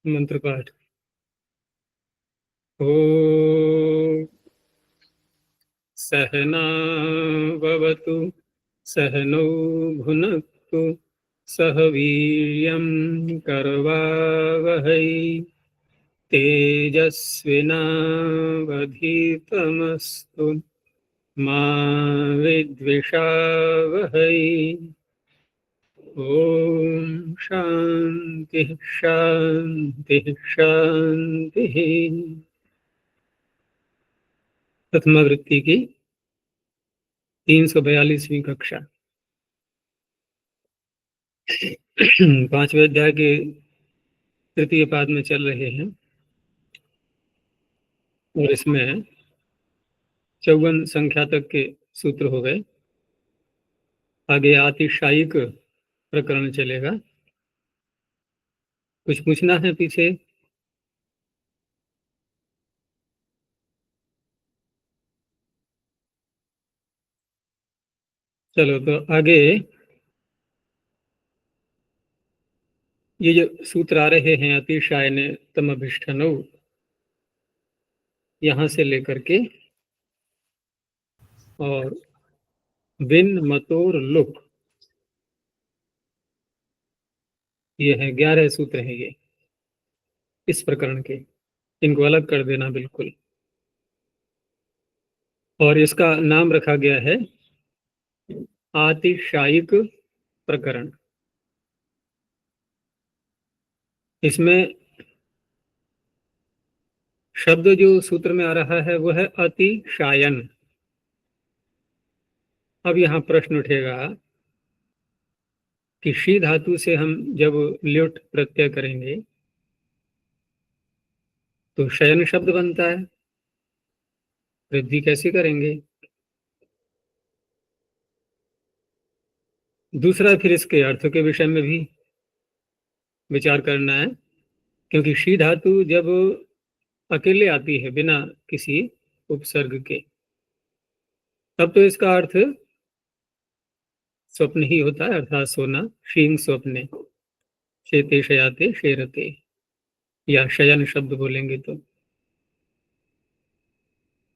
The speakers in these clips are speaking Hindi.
मंत्र पाठ। ओ सहनावतु सहनौ भुनक्तु सह वीर्यं करवावहै तेजस्विनावधीतमस्तु मा विद्विषावहै। ओम शांति शांति शांति। प्रथमा वृत्ति की 342वीं कक्षा। पांचवें अध्याय के तृतीय पाद में चल रहे हैं और इसमें 54 संख्या तक के सूत्र हो गए। आगे आतिशायिक प्रकरण चलेगा। कुछ पूछना है पीछे? चलो तो आगे ये जो सूत्र आ रहे हैं अतिशायने तमभिष्ठनौ, यहाँ से लेकर के और बिन मतोर लुक, ये है 11 सूत्र हैं ये इस प्रकरण के। इनको अलग कर देना बिल्कुल। और इसका नाम रखा गया है आतिशायिक प्रकरण। इसमें शब्द जो सूत्र में आ रहा है वो है अतिशायन। अब यहाँ प्रश्न उठेगा कि शी धातु से हम जब ल्युट प्रत्यय करेंगे तो शयन शब्द बनता है, वृद्धि कैसे करेंगे? दूसरा, फिर इसके अर्थ के विषय में भी विचार करना है, क्योंकि शी धातु जब अकेले आती है बिना किसी उपसर्ग के, तब तो इसका अर्थ स्वप्न ही होता है, अर्थात सोना। शींग स्वप्ने शेते शयाते शेरते, या शयन शब्द बोलेंगे तो।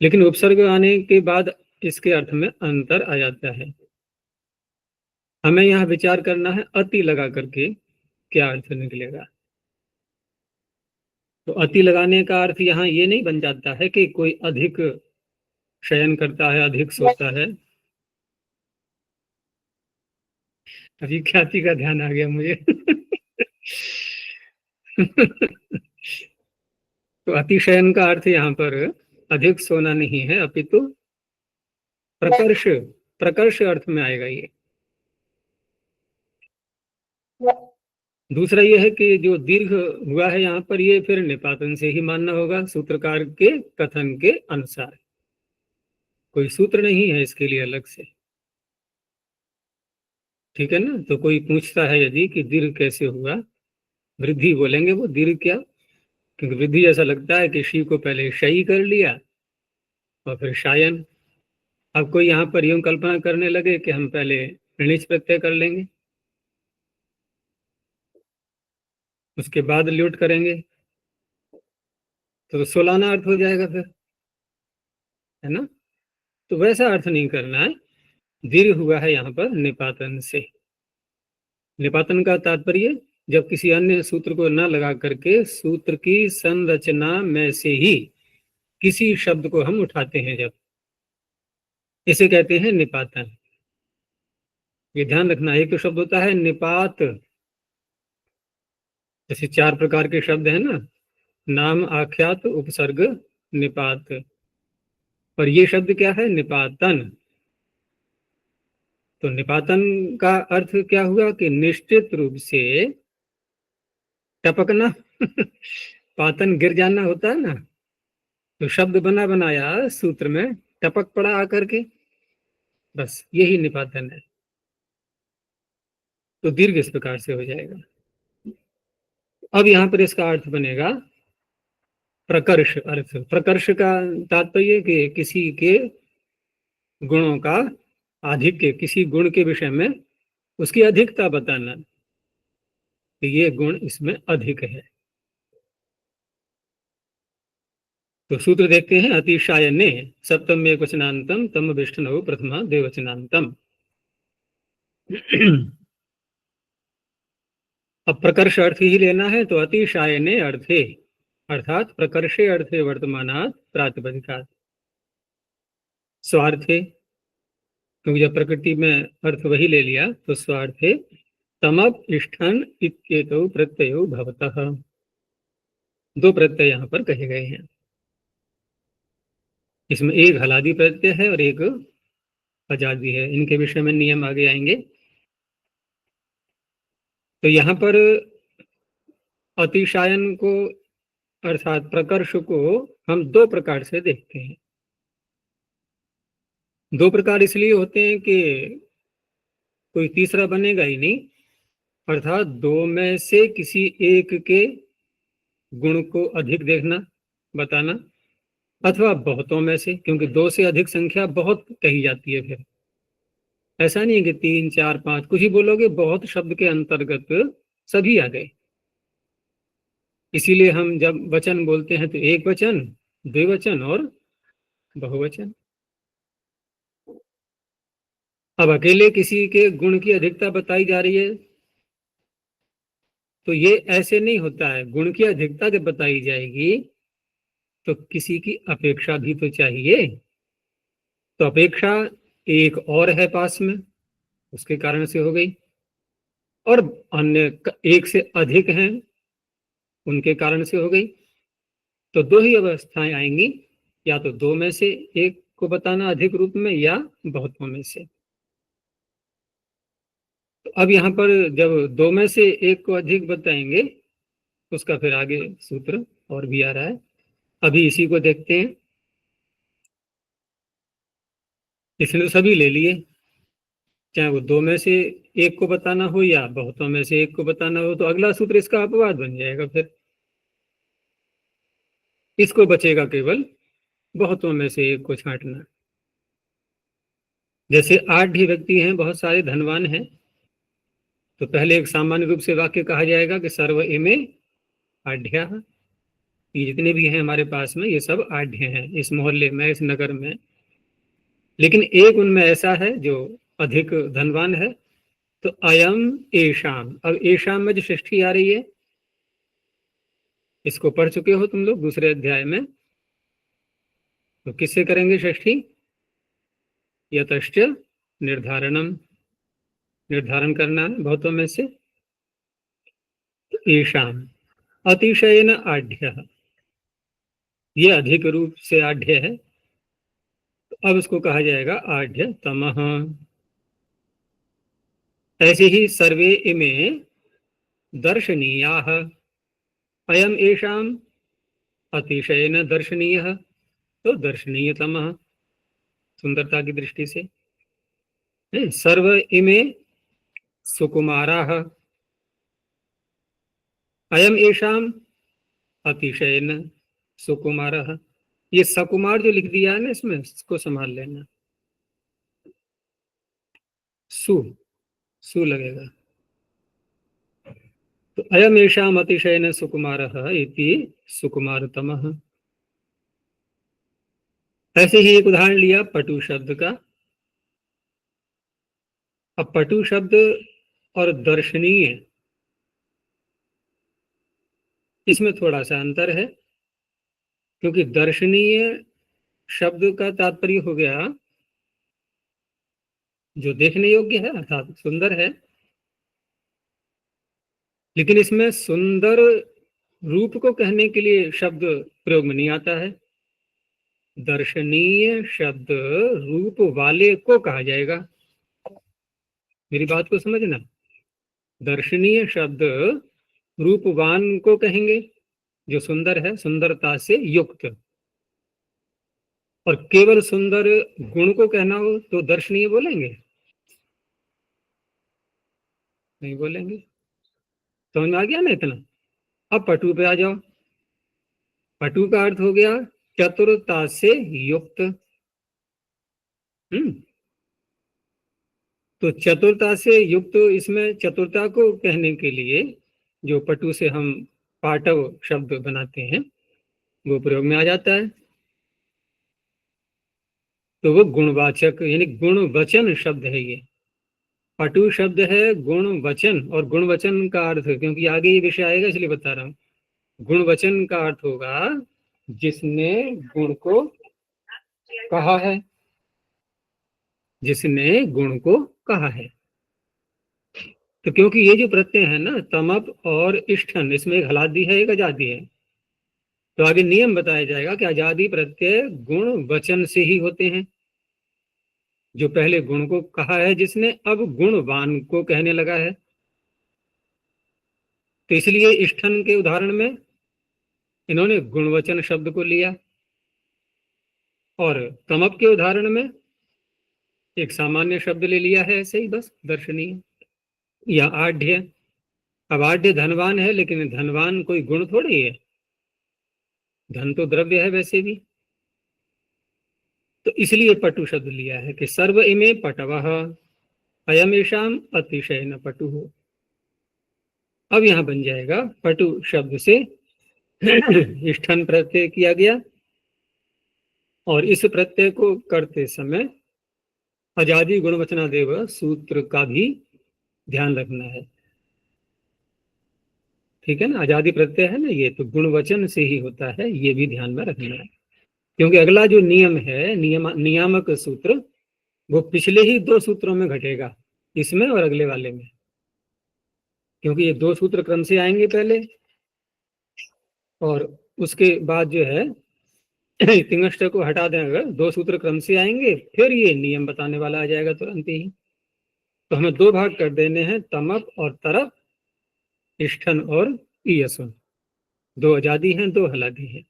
लेकिन उपसर्ग आने के बाद इसके अर्थ में अंतर आ जाता है। हमें यहाँ विचार करना है अति लगा करके क्या अर्थ निकलेगा। तो अति लगाने का अर्थ यहाँ ये नहीं बन जाता है कि कोई अधिक शयन करता है, अधिक सोता है। अभी ख्याति का ध्यान आ गया मुझे। तो अतिशयन का अर्थ यहाँ पर अधिक सोना नहीं है, अपितु प्रकर्ष, प्रकर्ष अर्थ में आएगा ये। दूसरा ये है कि जो दीर्घ हुआ है यहाँ पर, ये फिर निपातन से ही मानना होगा सूत्रकार के कथन के अनुसार। कोई सूत्र नहीं है इसके लिए अलग से, ठीक है ना। तो कोई पूछता है यदि कि दीर्घ कैसे हुआ, वृद्धि बोलेंगे वो, दीर्घ क्या? क्योंकि वृद्धि ऐसा लगता है कि शी को पहले शयी कर लिया और फिर शायन। अब कोई यहाँ पर यूं कल्पना करने लगे कि हम पहले ऋणिच प्रत्यय कर लेंगे, उसके बाद ल्युट करेंगे, तो सोलाना अर्थ हो जाएगा फिर, है ना। तो वैसा अर्थ नहीं करना है। दीर्घ हुआ है यहाँ पर निपातन से। निपातन का तात्पर्य जब किसी अन्य सूत्र को न लगा करके सूत्र की संरचना में से ही किसी शब्द को हम उठाते हैं, जब इसे कहते हैं निपातन। ये ध्यान रखना। एक तो शब्द होता है निपात, जैसे 4 प्रकार के शब्द है ना, नाम, आख्यात, उपसर्ग, निपात। और ये शब्द क्या है? निपातन। तो निपातन का अर्थ क्या हुआ कि निश्चित रूप से टपकना। पातन गिर जाना होता है ना, तो शब्द बना बनाया सूत्र में टपक पड़ा आकर के, बस यही निपातन है। तो दीर्घ इस प्रकार से हो जाएगा। अब यहां पर इसका अर्थ बनेगा प्रकर्ष अर्थ। प्रकर्ष का तात्पर्य कि किसी के गुणों का आधिक्य, किसी गुण के विषय में उसकी अधिकता बताना कि ये गुण इसमें अधिक है। तो सूत्र देखते हैं, अतिशायने सप्तम में वचनांतम तम विष्णु प्रथमा द्विवचनांतम। अब प्रकर्ष अर्थ ही लेना है, तो अतिशायने अर्थे अर्थात प्रकर्षे अर्थे वर्तमानात् प्रातिपदिकात् स्वार्थे, क्योंकि जब प्रकृति में अर्थ वही ले लिया तो स्वार्थे तमप इष्ठन इत्येतौ प्रत्ययो भवतः। दो प्रत्यय यहाँ पर कहे गए हैं, इसमें एक हलादी प्रत्यय है और एक अजादी है। इनके विषय में नियम आगे आएंगे। तो यहाँ पर अतिशायन को अर्थात प्रकर्ष को हम दो प्रकार से देखते हैं। दो प्रकार इसलिए होते हैं कि कोई तीसरा बनेगा ही नहीं, अर्थात दो में से किसी एक के गुण को अधिक देखना बताना, अथवा बहुतों में से, क्योंकि दो से अधिक संख्या बहुत कही जाती है। फिर ऐसा नहीं है कि 3 4 5 कुछ ही बोलोगे, बहुत शब्द के अंतर्गत सभी आ गए। इसीलिए हम जब वचन बोलते हैं तो एक वचन, द्विवचन और बहुवचन। अब अकेले किसी के गुण की अधिकता बताई जा रही है तो ये ऐसे नहीं होता है। गुण की अधिकता जब बताई जाएगी तो किसी की अपेक्षा भी तो चाहिए। तो अपेक्षा एक और है पास में, उसके कारण से हो गई, और अन्य एक से अधिक हैं, उनके कारण से हो गई। तो दो ही अवस्थाएं आएंगी, या तो दो में से एक को बताना अधिक रूप में, या बहुतों में से। तो अब यहाँ पर जब दो में से एक को अधिक बताएंगे, उसका फिर आगे सूत्र और भी आ रहा है, अभी इसी को देखते हैं। इसने तो सभी ले लिए, चाहे वो दो में से एक को बताना हो या बहुतों में से एक को बताना हो, तो अगला सूत्र इसका अपवाद बन जाएगा। फिर इसको बचेगा केवल बहुतों में से एक को छांटना। जैसे 8 ही व्यक्ति हैं, बहुत सारे धनवान हैं, तो पहले एक सामान्य रूप से वाक्य कहा जाएगा कि सर्व इमे आढ्या। ये जितने भी हैं हमारे पास में, ये सब आढ्य हैं इस मोहल्ले में, इस नगर में। लेकिन एक उनमें ऐसा है जो अधिक धनवान है, तो अयम एशाम। अब एशाम में जो षष्ठी आ रही है, इसको पढ़ चुके हो तुम लोग दूसरे अध्याय में। तो किससे करेंगे षष्ठी? यतश्च निर्धारणम, निर्धारण करना है बहुतों में से। तो एशाम अतिशयन आढ्य, ये अधिक रूप से आढ्य है, तो अब इसको कहा जाएगा आढ्य तमः। ऐसे ही सर्वे इमे दर्शनीयाः, अयम एषाम अतिशयन दर्शनीयः, तो दर्शनीयतमः सुंदरता की दृष्टि से। सर्व इमे सुकुमाराः, अयम एषाम अतिशयन सुकुमारः। ये सकुमार जो लिख दिया है ना, इसमें इसको संभाल लेना, सु सु लगेगा। तो अयम एषाम अतिशयन सुकुमारः इति सुकुमारतमः। ऐसे ही एक उदाहरण लिया पटु शब्द का। अब पटु शब्द और दर्शनीय, इसमें थोड़ा सा अंतर है, क्योंकि दर्शनीय शब्द का तात्पर्य हो गया जो देखने योग्य है, अर्थात सुंदर है। लेकिन इसमें सुंदर रूप को कहने के लिए शब्द प्रयोग में नहीं आता है। दर्शनीय शब्द रूप वाले को कहा जाएगा। मेरी बात को समझना, दर्शनीय शब्द रूपवान को कहेंगे, जो सुंदर है, सुंदरता से युक्त। और केवल सुंदर गुण को कहना हो तो दर्शनीय बोलेंगे? नहीं बोलेंगे। समझ में आ गया ना इतना? अब पटु पे आ जाओ। पटु का अर्थ हो गया चतुरता से युक्त। तो चतुरता से युक्त, तो इसमें चतुरता को कहने के लिए जो पटु से हम पाटव शब्द बनाते हैं वो प्रयोग में आ जाता है। तो वो गुणवाचक यानी गुणवचन शब्द है ये। पटु शब्द है गुण वचन, और गुण वचन का अर्थ, क्योंकि आगे ये विषय आएगा इसलिए बता रहा हूं, गुण वचन का अर्थ होगा जिसने गुण को कहा है, जिसने गुण को कहा है। तो क्योंकि ये जो प्रत्यय है ना, तमप और इष्ठन, इसमें एक हलादी है एक अजादी है, तो आगे नियम बताया जाएगा कि अजादी प्रत्यय गुण वचन से ही होते हैं। जो पहले गुण को कहा है जिसने, अब गुणवान को कहने लगा है। तो इसलिए इष्ठन के उदाहरण में इन्होंने गुणवचन शब्द को लिया, और तमप के उदाहरण में एक सामान्य शब्द ले लिया है, ऐसे ही बस दर्शनीय या आढ़्य। अब आढ़्य धनवान है, लेकिन धनवान कोई गुण थोड़ी है, धन तो द्रव्य है वैसे भी। तो इसलिए पटु शब्द लिया है कि सर्व इमे पटवः अयमेषाम अतिशय न पटु हो। अब यहां बन जाएगा पटु शब्द से इष्ठन प्रत्यय किया गया, और इस प्रत्यय को करते समय अजादि गुणवचनादेव सूत्र का भी ध्यान रखना है। ठीक है ना, आजादी प्रत्यय है ना ये, तो गुणवचन से ही होता है, ये भी ध्यान में रखना है। क्योंकि अगला जो नियम है, नियामक सूत्र, वो पिछले ही दो सूत्रों में घटेगा, इसमें और अगले वाले में। क्योंकि ये दो सूत्र क्रम से आएंगे पहले, और उसके बाद जो है तिंगष्ट को हटा दें, अगर दो सूत्र क्रम से आएंगे, फिर ये नियम बताने वाला आ जाएगा तुरंत ही। तो हमें दो भाग कर देने हैं, तमप और तरप, इष्ठन और ईयसुन। दो आजादी हैं, दो हलादी हैं।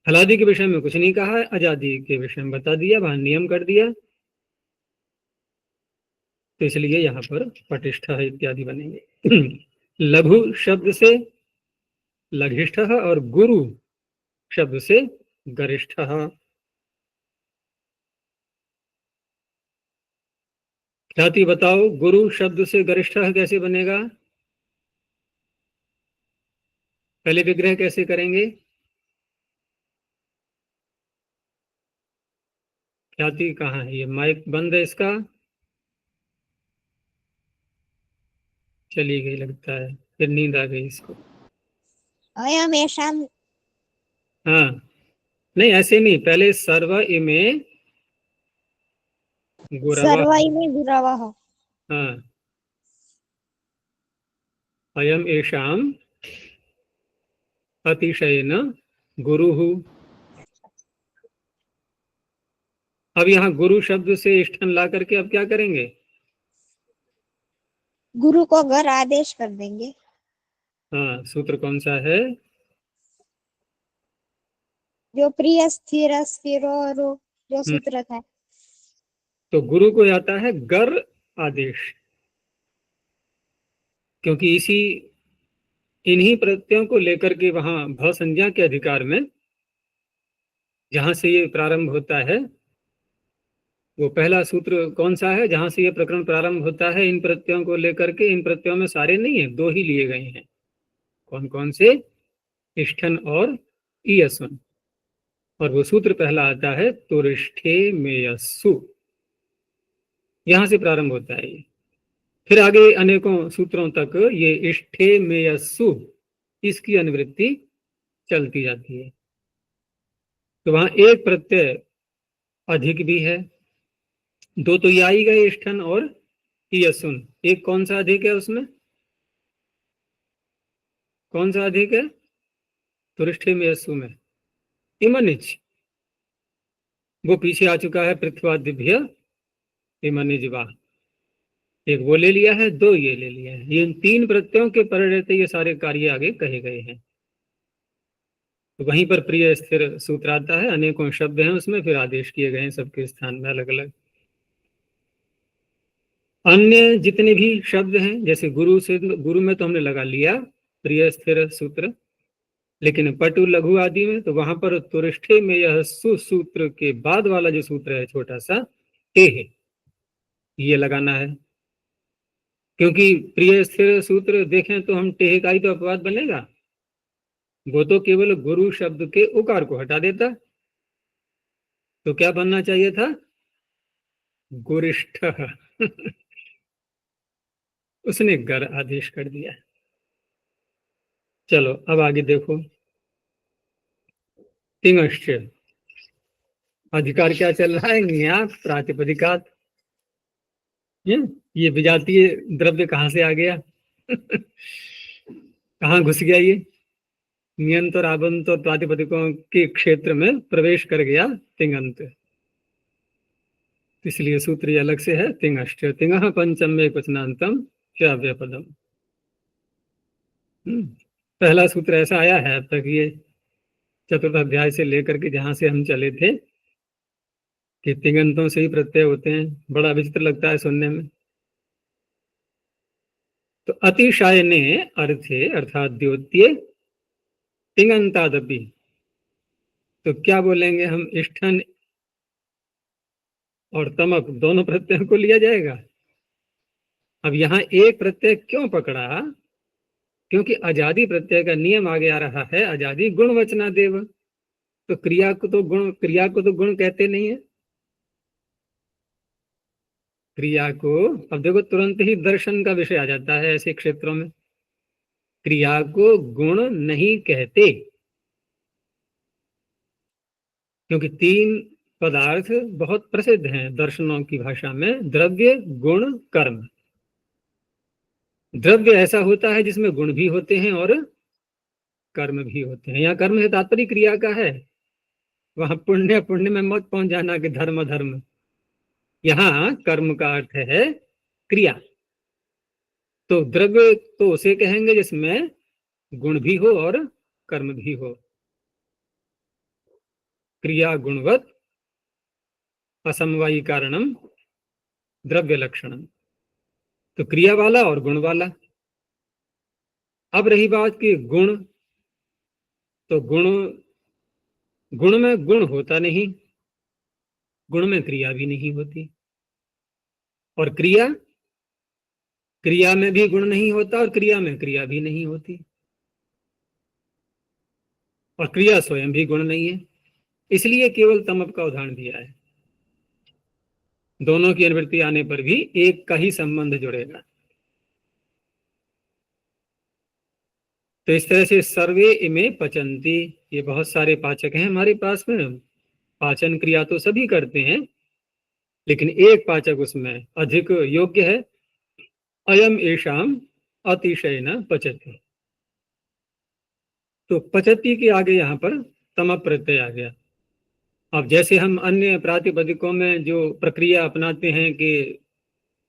हलादी के विषय में कुछ नहीं कहा है, आजादी के विषय में बता दिया, वहां नियम कर दिया। तो इसलिए यहाँ पर पटिष्ठ इत्यादि बनेंगे। लघु शब्द से लघिष्ठ, और गुरु शब्द से गरिष्ठ। ख्याति बताओ, गुरु शब्द से गरिष्ठ कैसे बनेगा? पहले विग्रह कैसे करेंगे? ख्याति कहाँ है? ये माइक बंद है इसका, चली गई लगता है, फिर नींद आ गई इसको। अयमेषाम, हाँ नहीं, ऐसे नहीं, पहले सर्व इमे गुरवः। सर्व इमे गुरवः। हाँ, अयम एषाम अतिशयेन गुरुः। अब यहाँ गुरु शब्द से इष्ठन ला करके अब क्या करेंगे? गुरु को घर आदेश कर देंगे। हाँ, सूत्र कौन सा है? जो प्रिय स्थिर स्थिर और जो सूत्र था। तो गुरु को आता है गर आदेश, क्योंकि इसी इन्हीं प्रत्ययों को लेकर के वहां भ संज्ञा के अधिकार में जहां से ये प्रारंभ होता है, वो पहला सूत्र कौन सा है जहां से ये प्रकरण प्रारंभ होता है? इन प्रत्ययों को लेकर के, इन प्रत्ययों में सारे नहीं है, दो ही लिए गए हैं। कौन कौन से? इष्ठन और ईयसुन। और वो सूत्र पहला आता है तुरिष्ठे मेयस्सु, यहां से प्रारंभ होता है ये। फिर आगे अनेकों सूत्रों तक ये इष्ठे मेयस्सु, इसकी अनुवृत्ति चलती जाती है। तो वहां एक प्रत्यय अधिक भी है, दो तो ये आई गए, इष्ठन और ईयसुन। एक कौन सा अधिक है उसमें? कौन सा अधिक है तुरिष्ठे मेयस्सु में? इमनिच, वो पीछे आ चुका है, पृथ्वादिभ्य इमनिजवा। एक वो ले लिया है, दो ये ले लिया है। ये तीन प्रत्ययों के पर रहते ये सारे कार्य आगे कहे गए हैं। तो वहीं पर प्रिय स्थिर सूत्र आता है, अनेकों शब्द हैं उसमें, फिर आदेश किए गए हैं सबके स्थान में अलग अलग। अन्य जितने भी शब्द हैं, जैसे गुरु से, गुरु में तो हमने लगा लिया प्रिय स्थिर सूत्र, लेकिन पटु लघु आदि में तो वहां पर तुरिष्ठे में यह सुसूत्र के बाद वाला जो सूत्र है छोटा सा, ते है। ये लगाना है, क्योंकि प्रिय स्थिर सूत्र देखें तो हम टेह का ही तो अपवाद बनेगा, वो तो केवल गुरु शब्द के उकार को हटा देता, तो क्या बनना चाहिए था? गुरिष्ठ। उसने गर आदेश कर दिया। चलो अब आगे देखो, तिंगश्च, अधिकार क्या चल रहा है? यहाँ प्रातिपदिकात। ये विजातीय द्रव्य कहाँ से आ गया? कहाँ घुस गया ये? नियंत और आबंत और प्रातिपदिकों के क्षेत्र में प्रवेश कर गया तिंगंत, इसलिए सूत्र ये अलग से है। तिंगश्च, तिंगः पंचम में क्वचनांतम च अव्यपदम। पहला सूत्र ऐसा आया है अब तक, ये चतुर्थ अध्याय से लेकर के जहां से हम चले थे, कि तिंगंतों से ही प्रत्यय होते हैं। बड़ा विचित्र लगता है सुनने में। तो अतिशायने अर्थे अर्थात द्योत्ये तिंगंतादपि, तो क्या बोलेंगे हम? इष्ठन और तमक दोनों प्रत्ययों को लिया जाएगा। अब यहाँ एक प्रत्यय क्यों पकड़ा? क्योंकि अजादि प्रत्यय का नियम आगे आ रहा है, अजादि गुणवचना देव। तो क्रिया को तो गुण कहते नहीं है। क्रिया को, अब देखो तुरंत ही दर्शन का विषय आ जाता है ऐसे क्षेत्रों में। क्रिया को गुण नहीं कहते, क्योंकि तीन पदार्थ बहुत प्रसिद्ध हैं दर्शनों की भाषा में, द्रव्य, गुण, कर्म। द्रव्य ऐसा होता है जिसमें गुण भी होते हैं और कर्म भी होते हैं। यहाँ कर्म से तात्पर्य क्रिया का है, वहां पुण्य पुण्य में मत पहुंच जाना कि धर्म धर्म। यहाँ कर्म का अर्थ है क्रिया। तो द्रव्य तो उसे कहेंगे जिसमें गुण भी हो और कर्म भी हो। क्रिया गुणवत असमवायी कारणम द्रव्य लक्षणम, तो क्रिया वाला और गुण वाला। अब रही बात की गुण, तो गुण में गुण होता नहीं, गुण में क्रिया भी नहीं होती। और क्रिया में भी गुण नहीं होता और क्रिया में क्रिया भी नहीं होती। और क्रिया स्वयं भी गुण नहीं है, इसलिए केवल तमप का उदाहरण दिया है। दोनों की अनुवृत्ति आने पर भी एक का ही संबंध जुड़ेगा। तो इस तरह से सर्वे इमे पचंती, ये बहुत सारे पाचक हैं हमारे पास में। पाचन क्रिया तो सभी करते हैं, लेकिन एक पाचक उसमें अधिक योग्य है। अयम एषाम अतिशय न पचति, तो पचति के आगे यहाँ पर तम प्रत्यय आ गया। अब जैसे हम अन्य प्रातिपदिकों में जो प्रक्रिया अपनाते हैं कि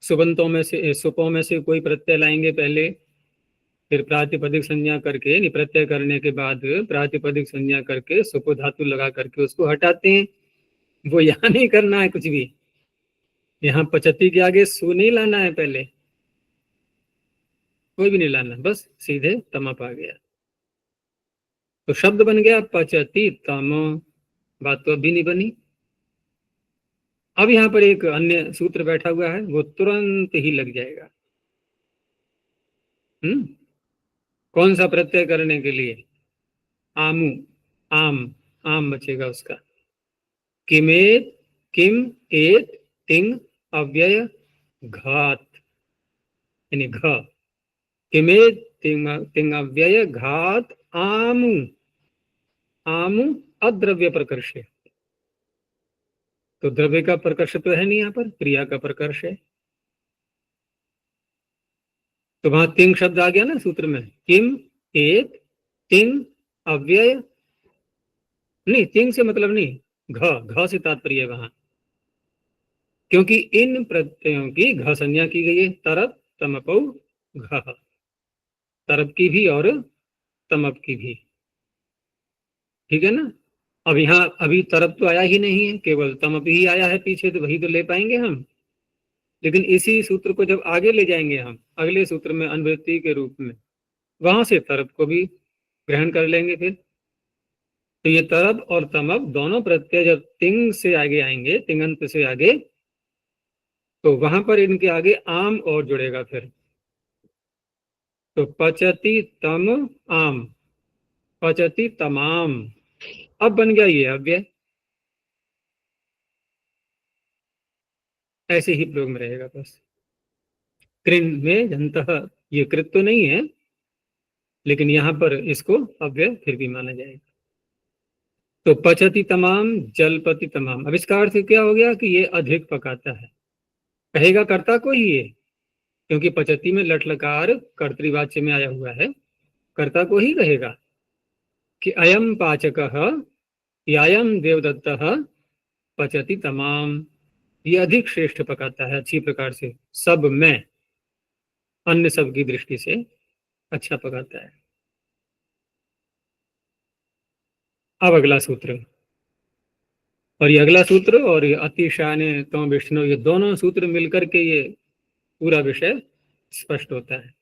सुबंतों में से, सुपों में से कोई प्रत्यय लाएंगे पहले, फिर प्रातिपदिक संज्ञा करके, यानी प्रत्यय करने के बाद प्रातिपदिक संज्ञा करके सुपो धातु लगा करके उसको हटाते हैं, वो यहाँ नहीं करना है कुछ भी। यहाँ पचती के आगे सु नहीं लाना है, पहले कोई भी नहीं लाना, बस सीधे तमप आ गया। तो शब्द बन गया पचती तम, बात तो अभी नहीं बनी। अब यहाँ पर एक अन्य सूत्र बैठा हुआ है, वो तुरंत ही लग जाएगा। कौन सा प्रत्यय करने के लिए? आमु, आम, आम बचेगा उसका। किमेत, किम, एत, तिंग, अव्यय, घात, यानी घ। किमेत, तिंग, अव्यय, घात, आमु, आमु अद्रव्य प्रकर्ष। तो द्रव्य का प्रकर्ष तो है नहीं, यहाँ पर क्रिया का प्रकर्ष है। तो वहां तिंग शब्द आ गया ना सूत्र में, किम, एत, तिंग, अव्यय, नहीं तिंग से मतलब नहीं, घ से तात्पर्य है वहां, क्योंकि इन प्रत्ययों की घ संज्ञा की गई है। तरप, तमपौ, घ, तरप की भी और तमप की भी, ठीक है ना। अब यहाँ अभी तरप तो आया ही नहीं है, केवल तमप ही आया है पीछे, तो वही तो ले पाएंगे हम। लेकिन इसी सूत्र को जब आगे ले जाएंगे हम अगले सूत्र में अनुवृत्ति के रूप में, वहां से तरप को भी ग्रहण कर लेंगे फिर। तो ये तरप और तमप दोनों प्रत्यय जब तिंग से आगे आएंगे, तिंगंत से आगे, तो वहां पर इनके आगे आम और जुड़ेगा फिर, तो पचति तम आम, पचति तमाम, अब बन गया ये अव्यय, ऐसे ही प्रयोग में रहेगा बस। कृन में जंतः, ये कृत तो नहीं है, लेकिन यहां पर इसको अव्यय फिर भी माना जाएगा। तो पचति तमाम, जलपति तमाम, अब इसका अर्थ क्या हो गया कि ये अधिक पकाता है। कहेगा कर्ता को ही ये, क्योंकि पचति में लट लकार कर्तृवाच्य में आया हुआ है, कर्ता को ही कहेगा कि अयम पाचकः यायम देवदत्तः पचति तमाम, ये अधिक श्रेष्ठ पकाता है, अच्छी प्रकार से, सब में, अन्य सब की दृष्टि से अच्छा पकाता है। अब अगला सूत्र, और ये अगला सूत्र और ये अतिशान तम विष्णु, ये दोनों सूत्र मिलकर के ये पूरा विषय स्पष्ट होता है।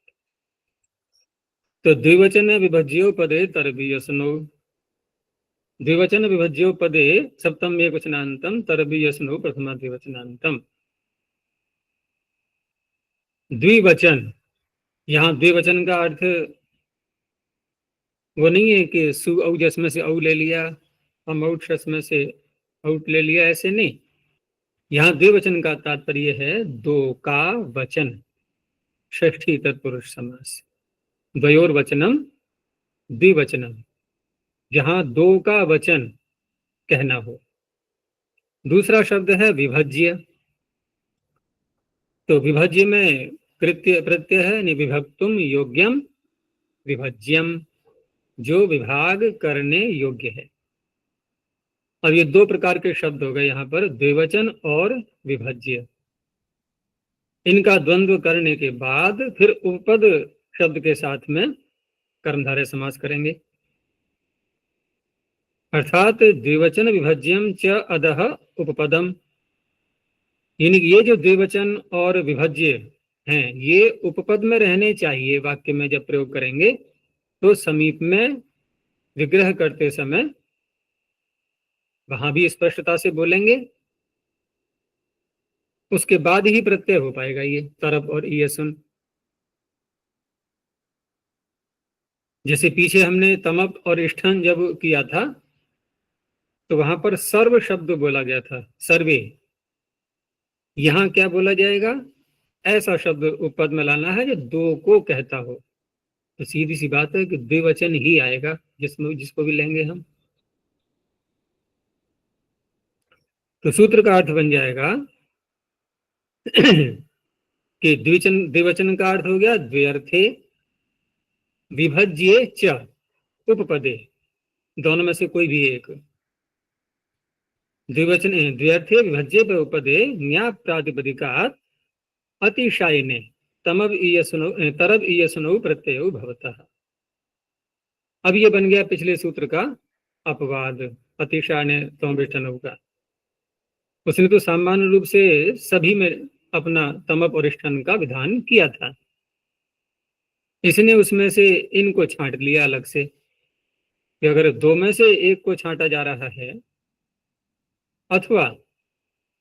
तो द्विवचन विभज्यो पदे तरबीयसनो, द्विवचन विभज्यो पदे सप्तम एक वचनांतम तरबीयसनो प्रथमा द्विवचनांतम। द्विवचन, यहाँ द्विवचन का अर्थ वो नहीं है कि सु औ जस में से औ ले लिया, अमौट शस में से औट ले लिया, ऐसे नहीं। यहाँ द्विवचन का तात्पर्य है दो का वचन, षष्ठी तत्पुरुष समास, द्वयोर वचनम द्विवचनम, जहां दो का वचन कहना हो। दूसरा शब्द है विभज्य, तो विभज्य में कृत्य प्रत्यय है, विभक्तुम योग्यम विभज्यम, जो विभाग करने योग्य है। अब ये दो प्रकार के शब्द हो गए यहाँ पर, द्विवचन और विभज्य। इनका द्वंद्व करने के बाद फिर उपपद शब्द के साथ में कर्मधारय समास करेंगे, अर्थात द्विवचन विभज्यम च अधः उपपदम, यानी ये जो द्विवचन और विभज्य हैं ये उपपद में रहने चाहिए। वाक्य में जब प्रयोग करेंगे तो समीप में विग्रह करते समय वहां भी स्पष्टता से बोलेंगे, उसके बाद ही प्रत्यय हो पाएगा ये तरब और ईयसुन। जैसे पीछे हमने तमप और इष्ठन जब किया था तो वहां पर सर्व शब्द बोला गया था, सर्वे। यहां क्या बोला जाएगा, ऐसा शब्द उपपद में लाना है जो दो को कहता हो। तो सीधी सी बात है कि द्विवचन ही आएगा जिसमें जिसको भी लेंगे हम। तो सूत्र का अर्थ बन जाएगा कि द्विवचन, द्विवचन का अर्थ हो गया द्व्यर्थे विभज्ये च उपपदे, दोनों में से कोई भी एक। द्विवचन द्व्यर्थे विभज्ये पर उपपदे न्याय प्रातिपदिकात् अतिशायने तमब ईयसुनो तरब ईयसुनो प्रत्ययो भवतः। अब ये बन गया पिछले सूत्र का अपवाद, अतिशायने तमबिष्ठनों का। उसने तो सामान्य रूप से सभी में अपना तमप और इष्ठन का विधान किया था, इसने उसमें से इनको छांट लिया अलग से कि अगर दो में से एक को छांटा जा रहा है अथवा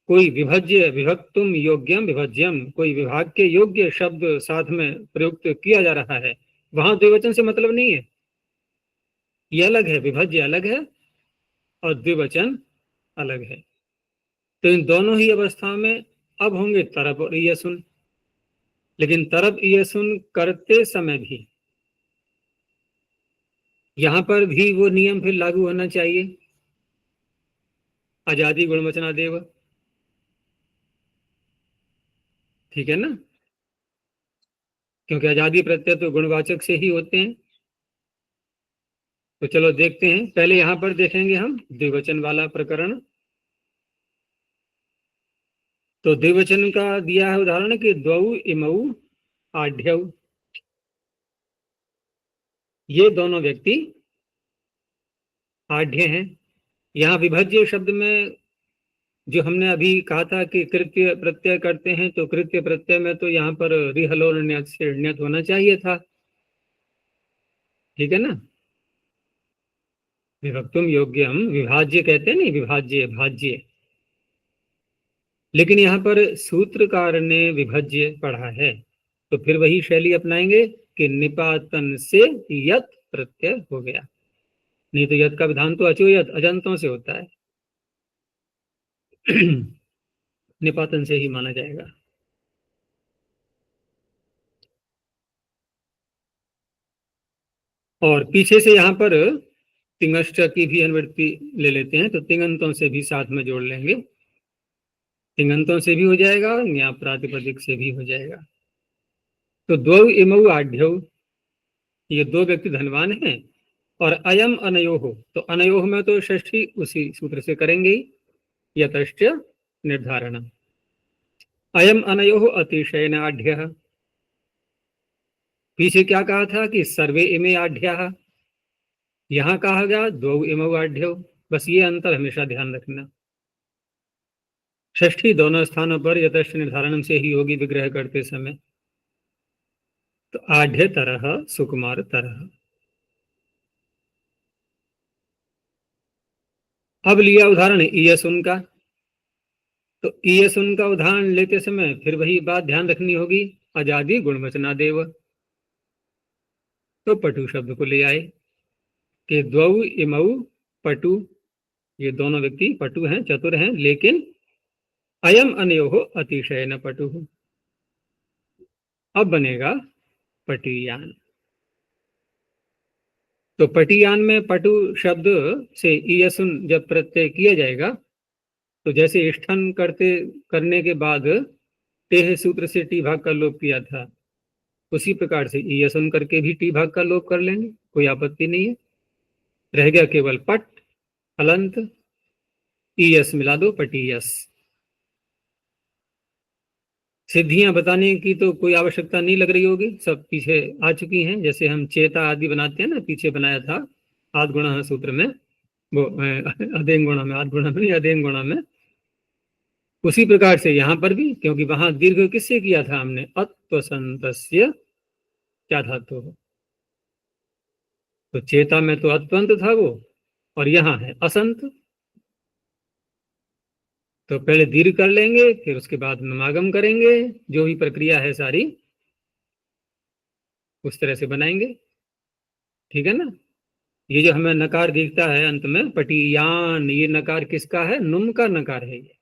कोई विभज्य विभक्तुम योग्यम विभज्यम, कोई विभाग के योग्य शब्द साथ में प्रयुक्त किया जा रहा है, वहां द्विवचन से मतलब नहीं है, ये अलग है, विभज्य अलग है और द्विवचन अलग है। तो इन दोनों ही अवस्था में अब होंगे तरब और ईयसुन, लेकिन तरब ईयसुन करते समय भी यहां पर भी वो नियम फिर लागू होना चाहिए, आजादी गुणवचनादेव, ठीक है ना, क्योंकि आजादी प्रत्यय तो गुणवाचक से ही होते हैं। तो चलो देखते हैं, पहले यहां पर देखेंगे हम द्विवचन वाला प्रकरण। तो द्विवचन का दिया है उदाहरण कि द्वौ इमौ आढ्यौ, ये दोनों व्यक्ति आढ्य हैं। यहाँ विभज्य शब्द में जो हमने अभी कहा था कि कृत्य प्रत्यय करते हैं, तो कृत्य प्रत्यय में तो यहाँ पर रिहलोर से ण्यत होना चाहिए था, ठीक है ना। विभक्तुम योग्यम, विभाज्य कहते हैं नहीं, विभाज्य भाज्य, लेकिन यहाँ पर सूत्रकार ने विभज्य पढ़ा है, तो फिर वही शैली अपनाएंगे कि निपातन से यत प्रत्यय हो गया। नहीं तो यत का विधान तो अचोयत अजंतों से होता है। निपातन से ही माना जाएगा। और पीछे से यहाँ पर तिंगष्ट की भी अनुवृत्ति ले लेते हैं, तो तिंगंतों से भी साथ में जोड़ लेंगे। तिंगंतों से भी हो जाएगा, या प्रातिपदिक से भी हो जाएगा। तो द्वौ इमौ आढ्यौ, ये दो व्यक्ति धनवान हैं। और अयम अनयोः, तो अनयोः में तो षष्ठी उसी सूत्र से करेंगे ही, यतश्च निर्धारणम्। अयम अनयोः अतिशयेन आढ्यः। पीछे क्या कहा था कि सर्वे इमे आढ्याः, यहां कहा गया द्वौ इमौ आढ्यौ। बस ये अंतर हमेशा ध्यान रखना। षष्ठी दोनों स्थानों पर यतश्च निर्धारणम से ही होगी विग्रह करते समय। तो आढ्य तरह सुकुमार तरह। अब लिया उदाहरण ईयसुन का, तो ईयसुन का उदाहरण लेते समय फिर वही बात ध्यान रखनी होगी, अजादि गुणवचना देव। तो पटु शब्द को ले आए कि द्वौ इमौ पटु, ये दोनों व्यक्ति पटु हैं, चतुर हैं, लेकिन अयम अनयोः अतिशयेन पटुः। अब बनेगा पटीयान। तो पटीयान में पटु शब्द से ईयसुन जब प्रत्यय किया जाएगा, तो जैसे इष्ठन करने के बाद टेह सूत्र से टी भाग का लोप किया था, उसी प्रकार से ईयसुन करके भी टी भाग का लोप कर लेंगे, कोई आपत्ति नहीं है। रह गया केवल पट अलंत, ईयस मिला दो, पटीयस। सिद्धियां बताने की तो कोई आवश्यकता नहीं लग रही होगी, सब पीछे आ चुकी हैं। जैसे हम चेता आदि बनाते हैं ना, पीछे बनाया था आद्गुणः सूत्र में, वो अदेंग गुणा में, आद्गुणः में या अदेंग गुणा में, उसी प्रकार से यहाँ पर भी, क्योंकि वहां दीर्घ किससे किया था हमने, अत्वसंतस्य क्या धातु हो, तो चेता में तो अत्वंत था वो, और यहाँ है असंत। तो पहले दीर्घ कर लेंगे, फिर उसके बाद नमागम करेंगे, जो भी प्रक्रिया है सारी उस तरह से बनाएंगे। ठीक है ना। ये जो हमें नकार दिखता है अंत में पटीयान, ये नकार किसका है, नुम का नकार है ये।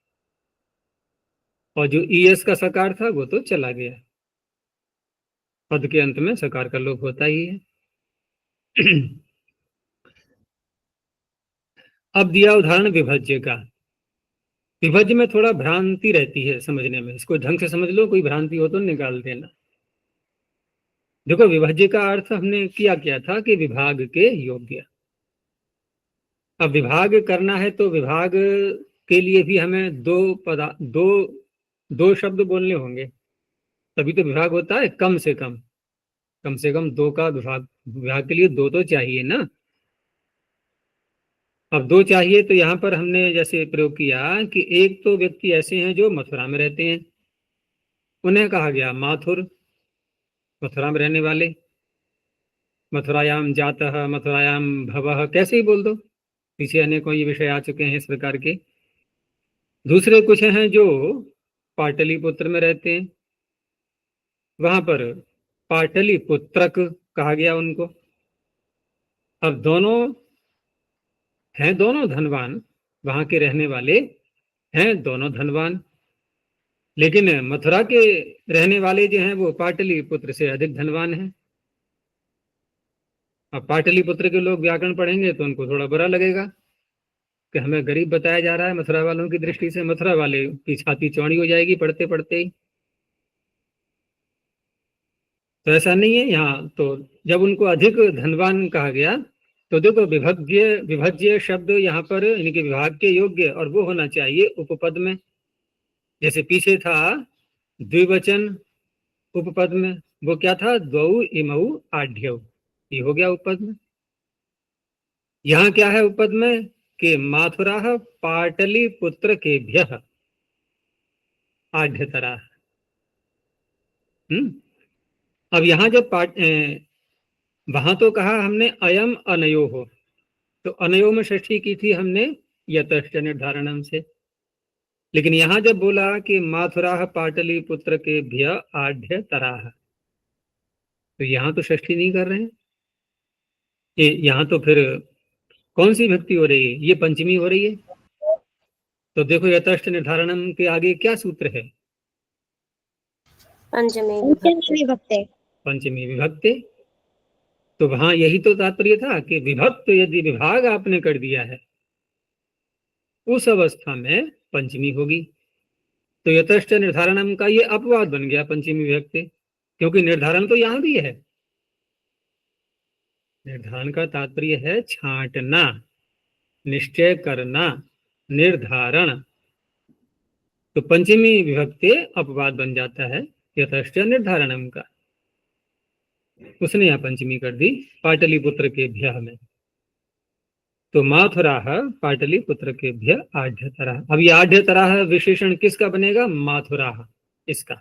और जो ईएस का सकार था वो तो चला गया, पद के अंत में सकार का लोप होता ही है। अब दिया उदाहरण विभज्य का। विभज्य में थोड़ा भ्रांति रहती है समझने में, इसको ढंग से समझ लो, कोई भ्रांति हो तो निकाल देना। देखो विभज्य का अर्थ हमने क्या था कि विभाग के योग्य। अब विभाग करना है तो विभाग के लिए भी हमें दो शब्द बोलने होंगे, तभी तो विभाग होता है। कम से कम दो का विभाग के लिए दो तो चाहिए ना। अब दो चाहिए तो यहाँ पर हमने जैसे प्रयोग किया कि एक तो व्यक्ति ऐसे हैं जो मथुरा में रहते हैं, उन्हें कहा गया माथुर, मथुरा में रहने वाले। मथुरायाम जातः, मथुरायाम भवः, कैसे ही बोल दो, पीछे अनेकों ये विषय आ चुके हैं इस प्रकार के। दूसरे कुछ हैं जो पाटलिपुत्र में रहते हैं, वहां पर पाटलिपुत्रक कहा गया उनको। अब दोनों धनवान, वहां के रहने वाले हैं दोनों धनवान, लेकिन मथुरा के रहने वाले जो हैं वो पाटलिपुत्र से अधिक धनवान हैं। अब पाटलिपुत्र के लोग व्याकरण पढ़ेंगे तो उनको थोड़ा बुरा लगेगा कि हमें गरीब बताया जा रहा है मथुरा वालों की दृष्टि से, मथुरा वाले की छाती चौड़ी हो जाएगी पढ़ते पढ़ते ही। तो ऐसा नहीं है यहाँ। तो जब उनको अधिक धनवान कहा गया तो देखो विभज्य शब्द यहाँ पर इनके विभाग के योग्य, और वो होना चाहिए उपपद में। जैसे पीछे था द्विवचन उपपद में, वो क्या था, द्वौ इमौ आढ्यौ, ये हो गया उपपद में। यहाँ क्या है उपपद में कि माथुरा पाटलिपुत्र केभ्यः आढ्यतरा। अब यहाँ जब वहां तो कहा हमने अयम अनयो हो, तो अनयो में षष्ठी की थी हमने यतश्च निर्धारणम से। लेकिन यहां जब बोला कि माथुराह पाटलिपुत्र के भ्य आढ़्य तराह, तो यहां तो षष्ठी नहीं कर रहे हैं। ये यहां तो फिर कौन सी भक्ति हो रही है? ये पंचमी हो रही है। तो देखो यथाष्ट निर्धारणम के आगे क्या सूत्र है? पंचमी पंचमी विभक्ति। विभक्ते। पंचमी विभक्ति। तो वहां यही तो तात्पर्य था कि विभक्त यदि विभाग आपने कर दिया है, उस अवस्था में पंचमी होगी। तो यथेष्ट निर्धारणम का ये अपवाद बन गया पंचमी विभक्ति, क्योंकि निर्धारण तो यहां भी है। निर्धारण का तात्पर्य है छांटना, निश्चय करना, निर्धारण। तो पंचमी विभक्ति अपवाद बन जाता है यथेष्ट निर्धारणम का। उसने यहां पंचमी कर दी पाटलिपुत्र के भ्यः में। तो माथुराह पाटलिपुत्र के भ्य आढ़्यतराह। अब ये आढ़्यतराह विशेषण किसका बनेगा? माथुराह, इसका।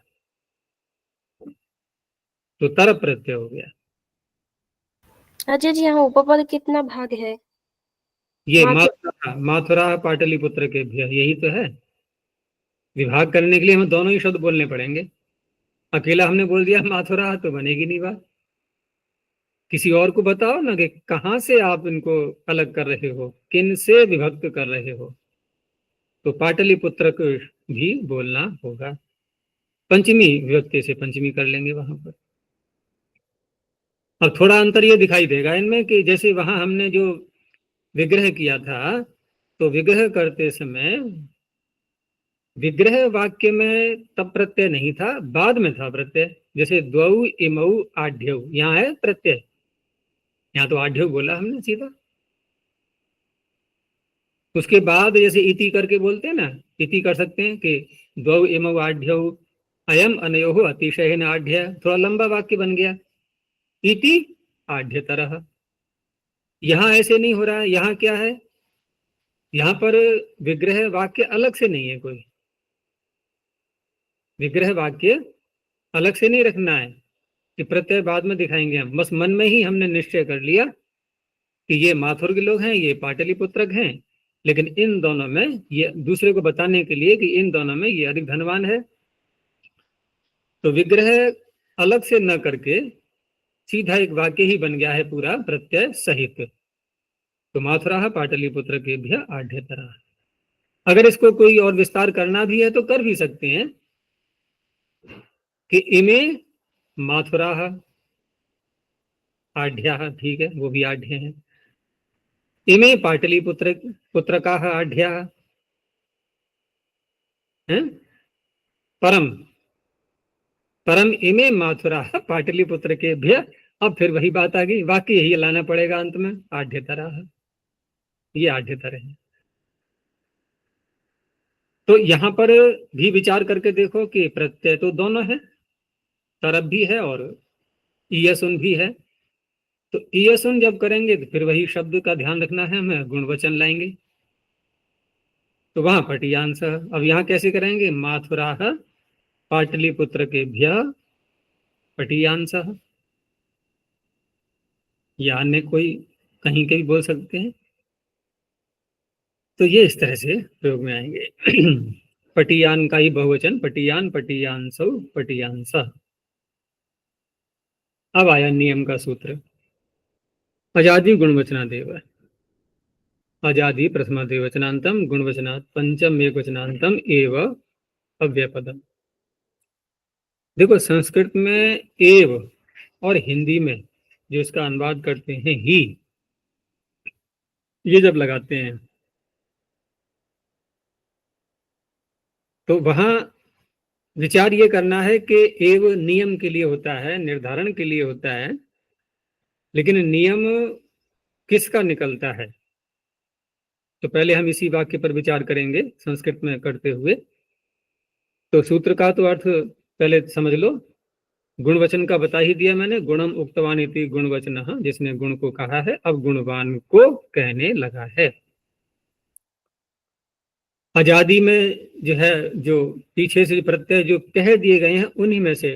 तो तर प्रत्यय हो गया। अजय जी यहाँ उपपद कितना भाग है? ये माथुराह। माथुराह पाटलिपुत्र के भ्य, यही तो है। विभाग करने के लिए हमें दोनों ही शब्द बोलने पड़ेंगे। अकेला हमने बोल दिया माथुराह तो बनेगी नहीं बात। किसी और को बताओ ना कि कहां से आप इनको अलग कर रहे हो, किन से विभक्त कर रहे हो। तो पाटलिपुत्र को भी बोलना होगा। पंचमी विभक्ति से पंचमी कर लेंगे वहां पर। अब थोड़ा अंतर ये दिखाई देगा इनमें कि जैसे वहां हमने जो विग्रह किया था, तो विग्रह करते समय विग्रह वाक्य में तब प्रत्यय नहीं था, बाद में था प्रत्यय। जैसे द्वौ इमौ आढ़्यौ, यहाँ है प्रत्यय, यहाँ तो आढ़्यौ बोला हमने सीधा। उसके बाद जैसे इति करके बोलते हैं ना, इति कर सकते हैं कि द्वौ इमौ आढ़्यौ अयम अनयोः अतिशयेन आढ़्य, थोड़ा लंबा वाक्य बन गया। इति आढ़्यतरः। यहां ऐसे नहीं हो रहा है। यहां क्या है? यहां पर विग्रह वाक्य अलग से नहीं है कोई। विग्रह वाक्य अलग से नहीं रखना है कि प्रत्यय बाद में दिखाएंगे हम। बस मन में ही हमने निश्चय कर लिया कि ये माथुर के लोग हैं, ये पाटलिपुत्रक हैं, लेकिन इन दोनों में, ये दूसरे को बताने के लिए कि इन दोनों में ये अधिक धनवान है। तो विग्रह अलग से न करके सीधा एक वाक्य ही बन गया है पूरा प्रत्यय सहित। तो माथुराह पाटलिपुत्र के भ्य आढ़्यतराः। अगर इसको कोई और विस्तार करना भी है तो कर भी सकते हैं कि इमे माथुराः आढ़्याः, ठीक है, वो भी आढ़्य हैं। इमे पाटलिपुत्र पुत्रकाः आढ़्याः हैं। परम परम इमे माथुराः पाटलिपुत्र के भ्य। अब फिर वही बात आ गई, वाक्य यही लाना पड़ेगा अंत में, आढ़्यतराः। ये आढ़्यतर है। तो यहां पर भी विचार करके देखो कि प्रत्यय तो दोनों है, तरफ भी है और ईयसुन भी है। तो ईयसुन जब करेंगे तो फिर वही शब्द का ध्यान रखना है, हमें गुणवचन लाएंगे। तो वहां पटियांश। अब यहाँ कैसे करेंगे? माथुराः पाटलिपुत्र के भ्य पटियांश, या अन्य कोई कहीं के भी बोल सकते हैं। तो ये इस तरह से प्रयोग में आएंगे। पटियान का ही बहुवचन, पटियान, पटियांसौ, पटियांस। अब आया नियम का सूत्र। अजादि गुणवचनादेव। अजादि प्रथमादेवचनांतम गुणवचनात् पंचम एकवचनांतम एव अव्ययपदम। देखो संस्कृत में एव और हिंदी में जो इसका अनुवाद करते हैं ही, ये जब लगाते हैं तो वहां विचार ये करना है कि एव नियम के लिए होता है, निर्धारण के लिए होता है, लेकिन नियम किसका निकलता है? तो पहले हम इसी वाक्य पर विचार करेंगे संस्कृत में करते हुए। तो सूत्र का तो अर्थ पहले समझ लो। गुणवचन का बता ही दिया मैंने, गुणम उक्तवान इति गुणवचनः, जिसने गुण को कहा है अब गुणवान को कहने लगा है। आजादी में जो है, जो पीछे से प्रत्यय जो कह दिए गए हैं उन्हीं में से,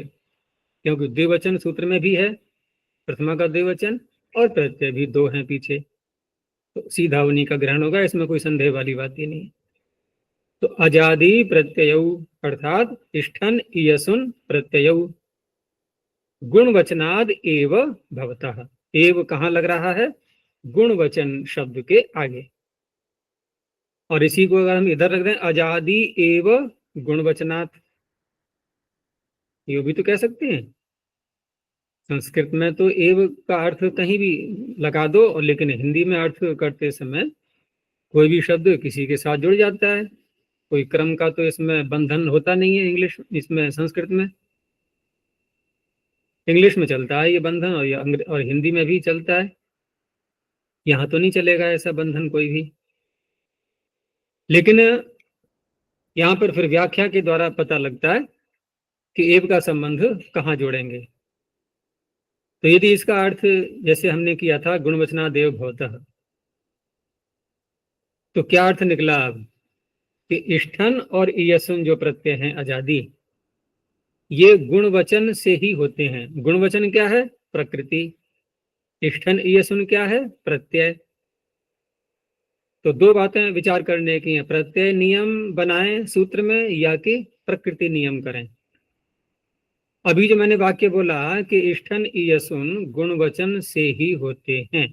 क्योंकि द्विवचन सूत्र में भी है, प्रथमा का द्विवचन और प्रत्यय भी दो हैं पीछे, तो सीधा उन्हीं का ग्रहण होगा, इसमें कोई संदेह वाली बात ही नहीं। तो अजादि प्रत्ययौ अर्थात इष्ठन इयसुन प्रत्ययौ गुणवचनाद एव भवतः। एव कहाँ लग रहा है? गुणवचन शब्द के आगे। और इसी को अगर हम इधर रख दें अजादि एव गुणवचनात्, ये भी तो कह सकते हैं। संस्कृत में तो एव का अर्थ कहीं भी लगा दो, और लेकिन हिंदी में अर्थ करते समय कोई भी शब्द किसी के साथ जुड़ जाता है, कोई क्रम का तो इसमें बंधन होता नहीं है। इंग्लिश इसमें संस्कृत में, इंग्लिश में चलता है ये बंधन, और हिंदी में भी चलता है। यहाँ तो नहीं चलेगा ऐसा बंधन कोई भी। लेकिन यहाँ पर फिर व्याख्या के द्वारा पता लगता है कि एव का संबंध कहाँ जोड़ेंगे। तो यदि इसका अर्थ जैसे हमने किया था गुणवचनादेव भवतः, तो क्या अर्थ निकला अब कि इष्ठन और इयसुन जो प्रत्यय हैं अजादि, ये गुणवचन से ही होते हैं। गुणवचन क्या है? प्रकृति। इष्ठन इयसुन क्या है? प्रत्यय। तो दो बातें विचार करने की हैं, प्रत्यय नियम बनाएं सूत्र में या कि प्रकृति नियम करें। अभी जो मैंने वाक्य बोला कि इष्ठन इयसुन गुणवचन से ही होते हैं,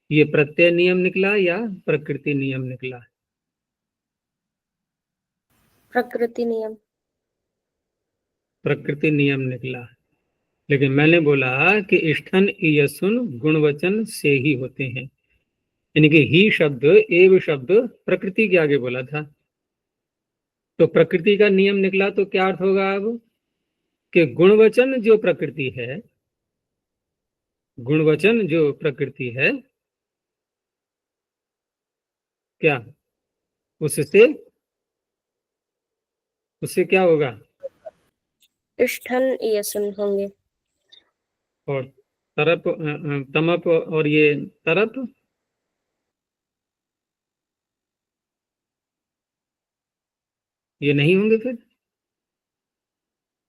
ये प्रत्यय नियम निकला या प्रकृति नियम निकला? प्रकृति नियम। प्रकृति नियम निकला। लेकिन मैंने बोला कि इष्ठन इयसुन गुणवचन से ही होते हैं, यानी कि ही शब्द एव शब्द प्रकृति के आगे बोला था। तो प्रकृति का नियम निकला, तो क्या अर्थ होगा अब कि गुणवचन जो प्रकृति है, गुणवचन जो प्रकृति है, क्या उससे क्या होगा? इष्ठन इयसुन होंगे। और तरप तमप और ये तरप, ये नहीं होंगे। फिर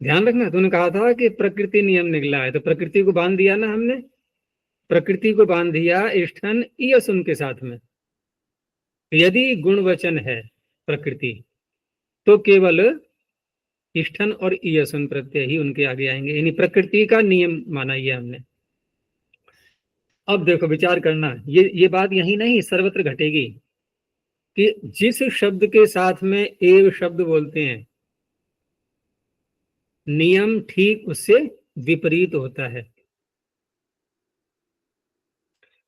ध्यान रखना, तूने कहा था कि प्रकृति नियम निकला है, तो प्रकृति को बांध दिया ना हमने, प्रकृति को बांध दिया इष्ठन इयसुन के साथ में। यदि गुणवचन है प्रकृति, तो केवल इष्ठन और इयसुन प्रत्यय ही उनके आगे आएंगे, यानी प्रकृति का नियम माना ये हमने। अब देखो विचार करना, ये बात यही नहीं सर्वत्र घटेगी कि जिस शब्द के साथ में एव शब्द बोलते हैं, नियम ठीक उससे विपरीत होता है।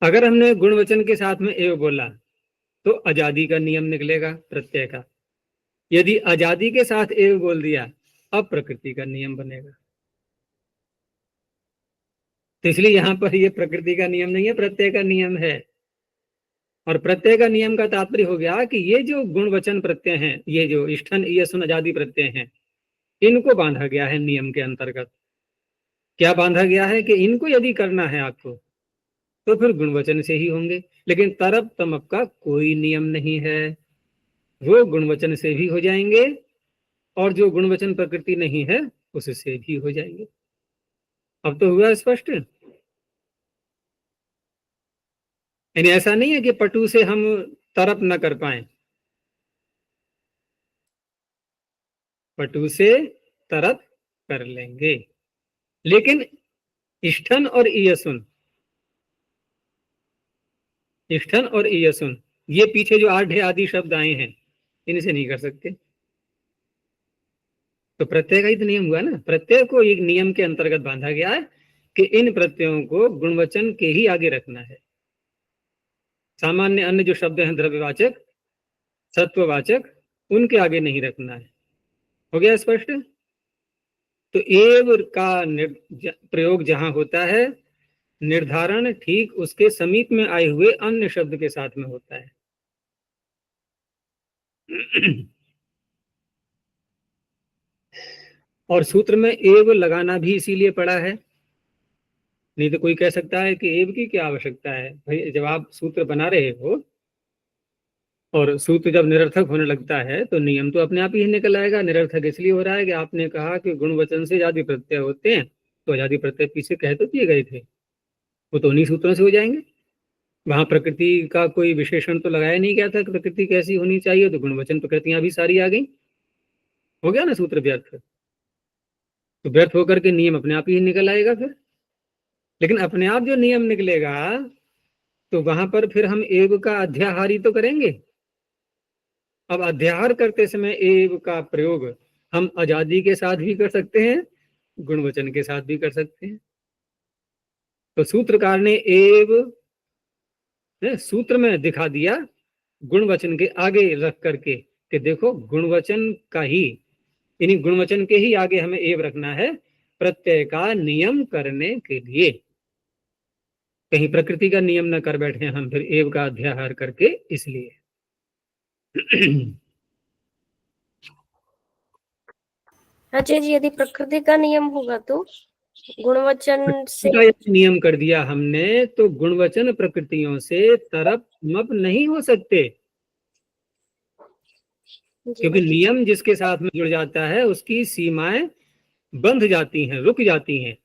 अगर हमने गुणवचन के साथ में एव बोला तो अजादि का नियम निकलेगा प्रत्यय का। यदि अजादि के साथ एव बोल दिया, अब प्रकृति का नियम बनेगा। तो इसलिए यहां पर ये प्रकृति का नियम नहीं है, प्रत्यय का नियम है। और प्रत्यय का नियम का तात्पर्य हो गया कि ये जो गुणवचन प्रत्यय हैं, ये जो इष्ठन इयसुन अजादि प्रत्यय हैं, इनको बांधा गया है नियम के अंतर्गत। क्या बांधा गया है कि इनको यदि करना है आपको तो फिर गुणवचन से ही होंगे। लेकिन तरप तमप का कोई नियम नहीं है, वो गुणवचन से भी हो जाएंगे और जो गुणवचन प्रकृति नहीं है उससे भी हो जाएंगे। अब तो हुआ स्पष्ट। यानी ऐसा नहीं है कि पटु से हम तरप न कर पाए, पटु से तरप कर लेंगे। लेकिन इष्ठन और इयसुन, इष्ठन और इयसुन, ये पीछे जो आढ़े आदि शब्द आए हैं, इनसे नहीं कर सकते। तो प्रत्यय का ही तो नियम हुआ ना, प्रत्यय को एक नियम के अंतर्गत बांधा गया है कि इन प्रत्ययों को गुणवचन के ही आगे रखना है। सामान्य अन्य जो शब्द हैं द्रव्यवाचक, सत्ववाचक, उनके आगे नहीं रखना है। हो गया स्पष्ट। तो एव का प्रयोग जहां होता है, निर्धारण ठीक उसके समीप में आए हुए अन्य शब्द के साथ में होता है। और सूत्र में एव लगाना भी इसीलिए पड़ा है, नहीं तो कोई कह सकता है कि एव की क्या आवश्यकता है। भाई जब आप सूत्र बना रहे हो और सूत्र जब निरर्थक होने लगता है तो नियम तो अपने आप ही निकल आएगा। निरर्थक इसलिए हो रहा है कि आपने कहा कि गुणवचन से आजादी प्रत्यय होते हैं, तो आजादी प्रत्यय पीछे कह तो दिए गए थे, वो तो उन्हीं सूत्रों से हो जाएंगे। वहां प्रकृति का कोई विशेषण तो लगाया नहीं गया था कि प्रकृति कैसी होनी चाहिए, तो गुणवचन प्रकृतियां भी सारी आ गई, हो गया ना सूत्र व्यर्थ। तो व्यर्थ होकर के नियम अपने आप ही निकल आएगा फिर। लेकिन अपने आप जो नियम निकलेगा तो वहां पर फिर हम एव का अध्याहार ही तो करेंगे। अब अध्याहार करते समय एव का प्रयोग हम आजादी के साथ भी कर सकते हैं, गुणवचन के साथ भी कर सकते हैं। तो सूत्रकार ने एव सूत्र में दिखा दिया गुणवचन के आगे रख करके कि देखो गुणवचन का ही, यानी गुणवचन के ही आगे हमें एव रखना है प्रत्यय का नियम करने के लिए। कहीं प्रकृति का नियम न कर बैठे हम फिर एव का अध्याहार करके, इसलिए। अजय जी यदि प्रकृति का नियम होगा तो गुणवचन से का यदि नियम कर दिया हमने तो गुणवचन प्रकृतियों से तरप मप नहीं हो सकते, क्योंकि नियम जिसके साथ में जुड़ जाता है उसकी सीमाएं बंध जाती हैं, रुक जाती हैं।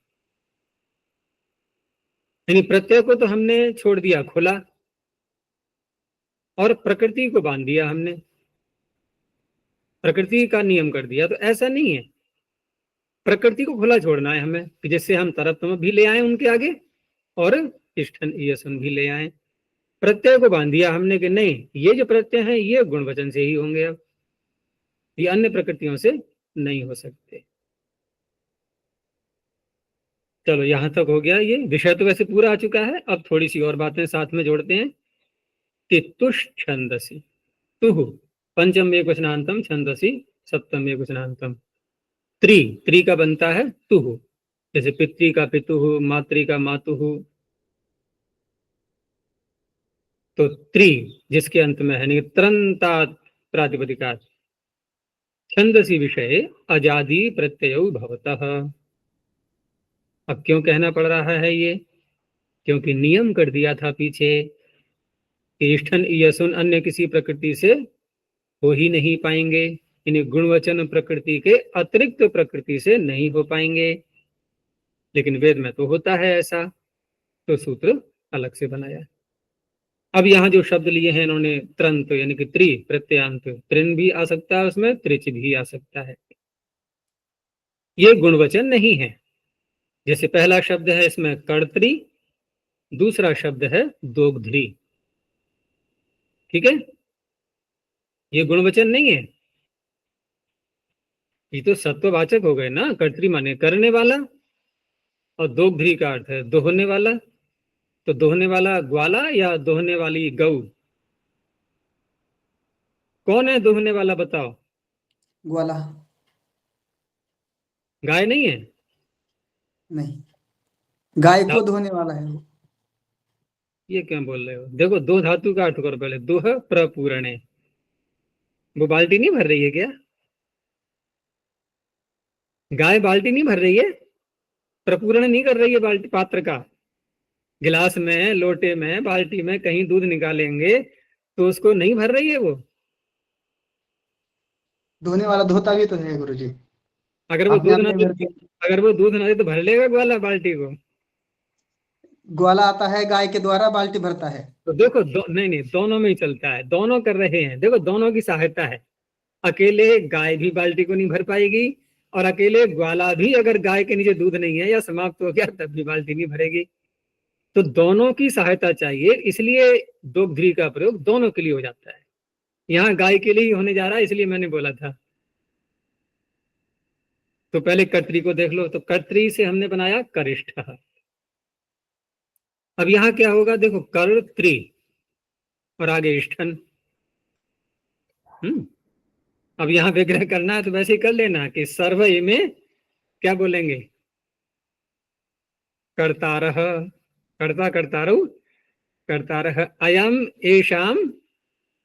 यानी प्रत्यय को तो हमने छोड़ दिया खुला और प्रकृति को बांध दिया हमने, प्रकृति का नियम कर दिया। तो ऐसा नहीं है, प्रकृति को खुला छोड़ना है हमें कि जिससे हम तरतम भी ले आए उनके आगे और इष्ठन ईयसन भी ले आए। प्रत्यय को बांध दिया हमने कि नहीं, ये जो प्रत्यय हैं ये गुणवचन से ही होंगे, अब ये अन्य प्रकृतियों से नहीं हो सकते। चलो यहां तक हो गया। ये विषय तो वैसे पूरा आ चुका है, अब थोड़ी सी और बातें साथ में जोड़ते हैं कि तुष छंदसी तुह पंचम एक वचनांतम छंदसी सप्तम एक वचनांतम। त्रि का बनता है तुह, जैसे पितृ का पितुः, मातृ का मातुः। तो त्रि जिसके अंत में है त्रंता प्रातिपदिका छंदसी विषय अजादि प्रत्यय भवतः। अब क्यों कहना पड़ रहा है ये, क्योंकि नियम कर दिया था पीछे कि इष्ठन ईयसुन अन्य किसी प्रकृति से हो ही नहीं पाएंगे, इन्हें गुणवचन प्रकृति के अतिरिक्त प्रकृति से नहीं हो पाएंगे। लेकिन वेद में तो होता है ऐसा, तो सूत्र अलग से बनाया। अब यहाँ जो शब्द लिए हैं इन्होंने त्रंत यानी कि त्रि प्रत्यांत, त्रिन भी आ सकता है उसमें, त्रिच भी आ सकता है। ये गुणवचन नहीं है। जैसे पहला शब्द है इसमें कर्त्री, दूसरा शब्द है दोग्ध्री, ठीक है, ये गुणवचन नहीं है, ये तो सत्ववाचक हो गए ना। कर्त्री माने करने वाला और दोग्ध्री का अर्थ है दोहने वाला। तो दोहने वाला ग्वाला या दोहने वाली गौ, कौन है दोहने वाला बताओ? ग्वाला। गाय नहीं है? नहीं, गाय को धोने वाला है वो। ये क्या बोल रहे हो? देखो दो धातु का अर्थ करो पहले, दोह प्रपूरणे। वो बाल्टी नहीं भर रही है क्या? गाय बाल्टी नहीं भर रही है, प्रपूरण नहीं कर रही है बाल्टी पात्र का। गिलास में, लोटे में, बाल्टी में कहीं दूध निकालेंगे तो उसको नहीं भर रही है वो। धोने वाला धोता भी तो है गुरुजी। अगर वो अपने दूध आप ना नहीं दे, भरते। अगर वो दूध ना दे तो भर लेगा ग्वाला बाल्टी को? ग्वाला आता है, गाय के द्वारा बाल्टी भरता है। तो देखो नहीं नहीं, दोनों में ही चलता है, दोनों कर रहे हैं। देखो दोनों की सहायता है। अकेले गाय भी बाल्टी को नहीं भर पाएगी और अकेले ग्वाला भी अगर गाय के नीचे दूध नहीं है या समाप्त हो गया तब भी बाल्टी नहीं भरेगी। तो दोनों की सहायता चाहिए, इसलिए दोग्ध्री का प्रयोग दोनों के लिए हो जाता है। यहाँ गाय के लिए ही होने जा रहा है, इसलिए मैंने बोला था। तो पहले कर्त्री को देख लो, तो कर्त्री से हमने बनाया करिष्ठ। अब यहाँ क्या होगा देखो, कर्त्री और आगे इष्ठन। अब यहाँ विग्रह करना है तो वैसे ही कर लेना कि सर्वय में क्या बोलेंगे, कर्तारः, कर्ता कर्तारौ कर्तारः अयम एषाम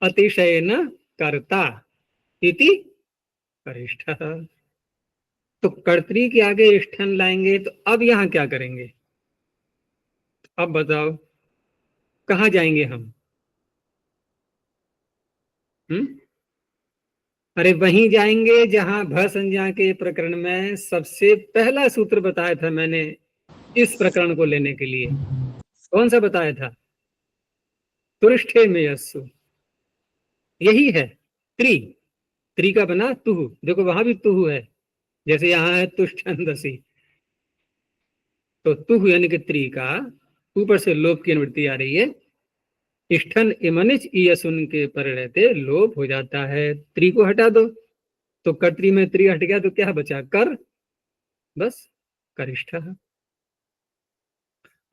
अतिशयन कर्ता इति करिष्ठः। तो कर्त्री के आगे इष्ठन लाएंगे, तो अब यहाँ क्या करेंगे? अब बताओ कहाँ जाएंगे हम? अरे वहीं जाएंगे जहां भ संज्ञा के प्रकरण में सबसे पहला सूत्र बताया था मैंने इस प्रकरण को लेने के लिए। कौन सा बताया था? तुष्ठे में यस्सु, यही है त्रि। त्रि का बना तुहु, देखो वहां भी तुहु है, जैसे यहाँ है तुष्ट छंदसी, तो तुहु यानी कि त्रि का ऊपर से लोप की अनुवृत्ति आ रही है। इष्ठन इमनिच ईयसुन के पर रहते लोप हो जाता है, त्रि को हटा दो तो कर्त्री में त्रि हट गया तो क्या बचा, कर, बस करिष्ठ।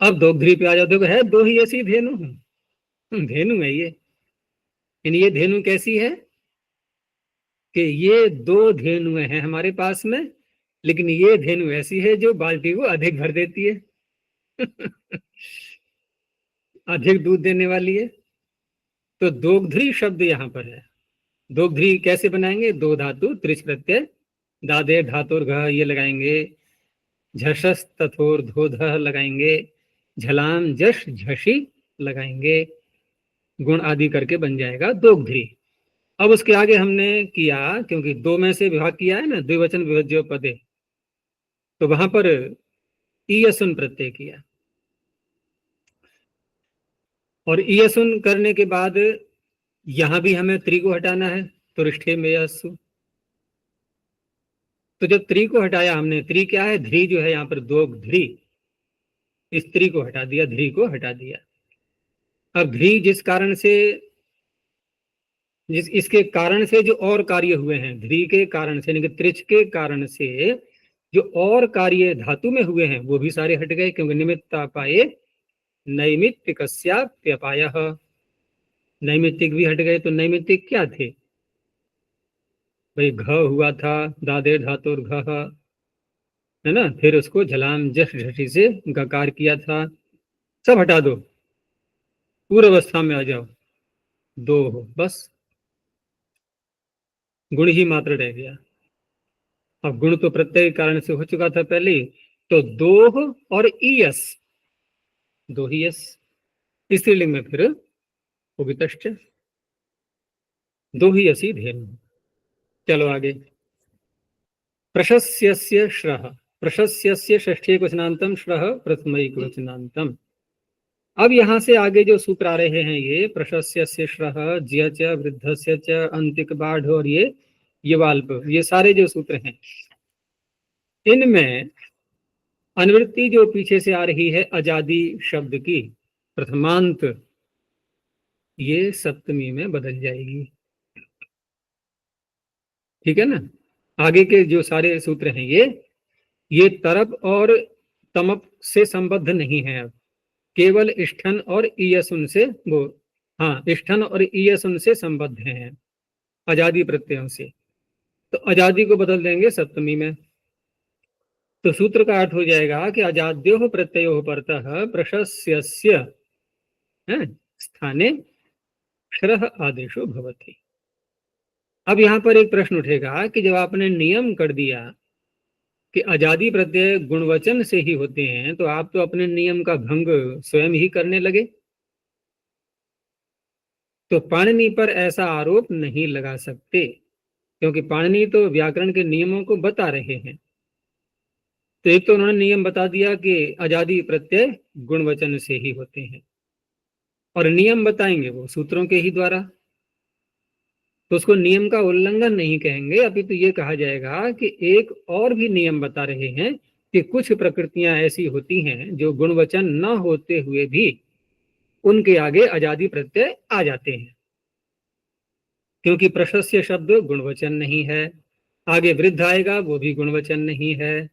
अब दोग्ध्री पे आ जाओ, देखो है दो ही ऐसी धेनु, धेनु है ये। ये धेनु कैसी है कि ये दो धेनुएं हैं हमारे पास में, लेकिन ये धेनु ऐसी है जो बाल्टी को अधिक भर देती है अधिक दूध देने वाली है। तो दोग्ध्री शब्द यहां पर है। दोग्ध्री कैसे बनाएंगे, दो धातु त्रिच प्रत्यय, दादे धातुर घ ये लगाएंगे, झषस तथोर धोध लगाएंगे, झलाम जश झशी लगाएंगे, गुण आदि करके बन जाएगा दोग्ध्री। अब उसके आगे हमने किया, क्योंकि दो में से विभाग किया है ना, द्विवचन विभज्य पदे, तो वहां पर ईयसुन प्रत्यय किया, और ईयसुन करने के बाद यहां भी हमें त्रि को हटाना है, तो रिष्ठे में यस्सु। तो जब त्रि को हटाया हमने, त्रि क्या है, ध्री जो है यहाँ पर दोग्ध्री, इस त्रि को हटा दिया, ध्री को हटा दिया। अब ध्री जिस कारण से, इसके कारण से जो और कार्य हुए हैं, ध्री के कारण से, यानी कि त्रिच के कारण से जो और कार्य धातु में हुए हैं वो भी सारे हट गए, क्योंकि निमित्तापाये नैमित्तिकस्याप्यपायः, नैमित्तिक भी हट गए। तो नैमित्तिक क्या थे भाई, घ हुआ था, दादे धातुर घ है ना, फिर उसको झलाम जश झटी से गकार किया था, सब हटा दो, पूर्व अवस्था में आ जाओ, दो हो, बस गुण ही मात्र रह गया। अब गुण तो प्रत्यय के कारण से हो चुका था पहले, तो दोह और ईयस, दो ही यस, स्त्रीलिंग में फिर उगितश्च, दो ही यसी धेनु। चलो आगे, प्रशस्यस्य श्रः, प्रशस्यस्य षष्ठी वचनांतम श्रः प्रथमैक वचनांतम। अब यहां से आगे जो सूत्र आ रहे हैं, ये प्रशस्यस्य श्रः, ज्य च वृद्धस्य च अंतिक बाढ़ और ये युवाल्प, ये सारे जो सूत्र हैं, इनमें अनुवृत्ति जो पीछे से आ रही है अजादि शब्द की प्रथमांत, ये सप्तमी में बदल जाएगी, ठीक है ना। आगे के जो सारे सूत्र हैं ये तरप और तमप से संबद्ध नहीं है, अब केवल इष्ठन और ईयसुन से, वो हाँ इष्ठन और ईयसुन से संबद्ध हैं अजादि प्रत्ययों से, तो अजादि को बदल देंगे सप्तमी में। तो सूत्र का अर्थ हो जाएगा कि अजाद्यो प्रत्ययो परतः प्रशस्यस्य स्थाने क्षरः आदेशो भवति। अब यहां पर एक प्रश्न उठेगा कि जब आपने नियम कर दिया कि अजादि प्रत्यय गुणवचन से ही होते हैं, तो आप तो अपने नियम का भंग स्वयं ही करने लगे। तो पाणिनि पर ऐसा आरोप नहीं लगा सकते, क्योंकि पाणिनि तो व्याकरण के नियमों को बता रहे हैं। तो एक तो उन्होंने नियम बता दिया कि अजादि प्रत्यय गुणवचन से ही होते हैं, और नियम बताएंगे वो सूत्रों के ही द्वारा, तो उसको नियम का उल्लंघन नहीं कहेंगे, अभी तो ये कहा जाएगा कि एक और भी नियम बता रहे हैं कि कुछ प्रकृतियां ऐसी होती हैं जो गुणवचन न होते हुए भी उनके आगे अजादि प्रत्यय आ जाते हैं, क्योंकि प्रशस्य शब्द गुणवचन नहीं है, आगे वृद्ध आएगा वो भी गुणवचन नहीं है,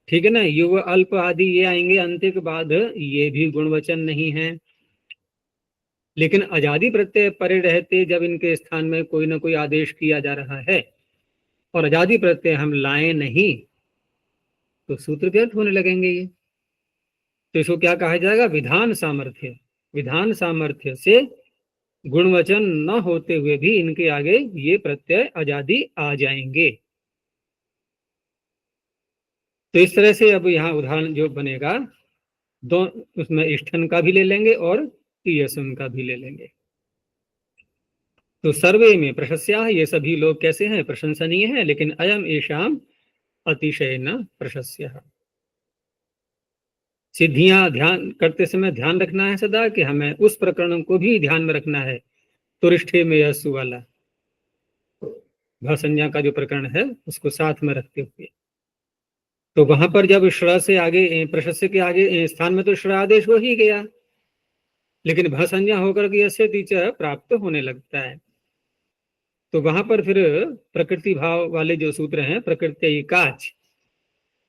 ठीक है ना। युव अल्प आदि ये आएंगे अंतिक बाद, ये भी गुणवचन नहीं है। लेकिन अजादि प्रत्यय परे रहते जब इनके स्थान में कोई ना कोई आदेश किया जा रहा है और अजादि प्रत्यय हम लाए नहीं, तो सूत्र व्यर्थ होने लगेंगे ये। तो इसको क्या कहा जाएगा, विधान सामर्थ्य। विधान सामर्थ्य से गुणवचन न होते हुए भी इनके आगे ये प्रत्यय अजादि आ जाएंगे। तो इस तरह से अब यहाँ उदाहरण जो बनेगा, दो उसमें इष्ठन का भी ले लेंगे और ईयसुन का भी ले लेंगे। तो सर्वे में प्रशस्या, ये सभी लोग कैसे हैं, प्रशंसनीय हैं, लेकिन अयम एषाम अतिशय न प्रशस्य। सिद्धियां ध्यान करते समय ध्यान रखना है सदा कि हमें उस प्रकरण को भी ध्यान में रखना है। तुरिष्ठे में यसु वाला भ संज्ञा का जो प्रकरण है उसको साथ में रखते हुए। तो वहां पर जब श्र से आगे प्रशस्य के आगे स्थान में तो श्र आदेश हो ही गया, लेकिन भ संज्ञा होकर के यस्य तीच प्राप्त होने लगता है। तो वहां पर फिर प्रकृति भाव वाले जो सूत्र हैं, प्रकृति एकाच,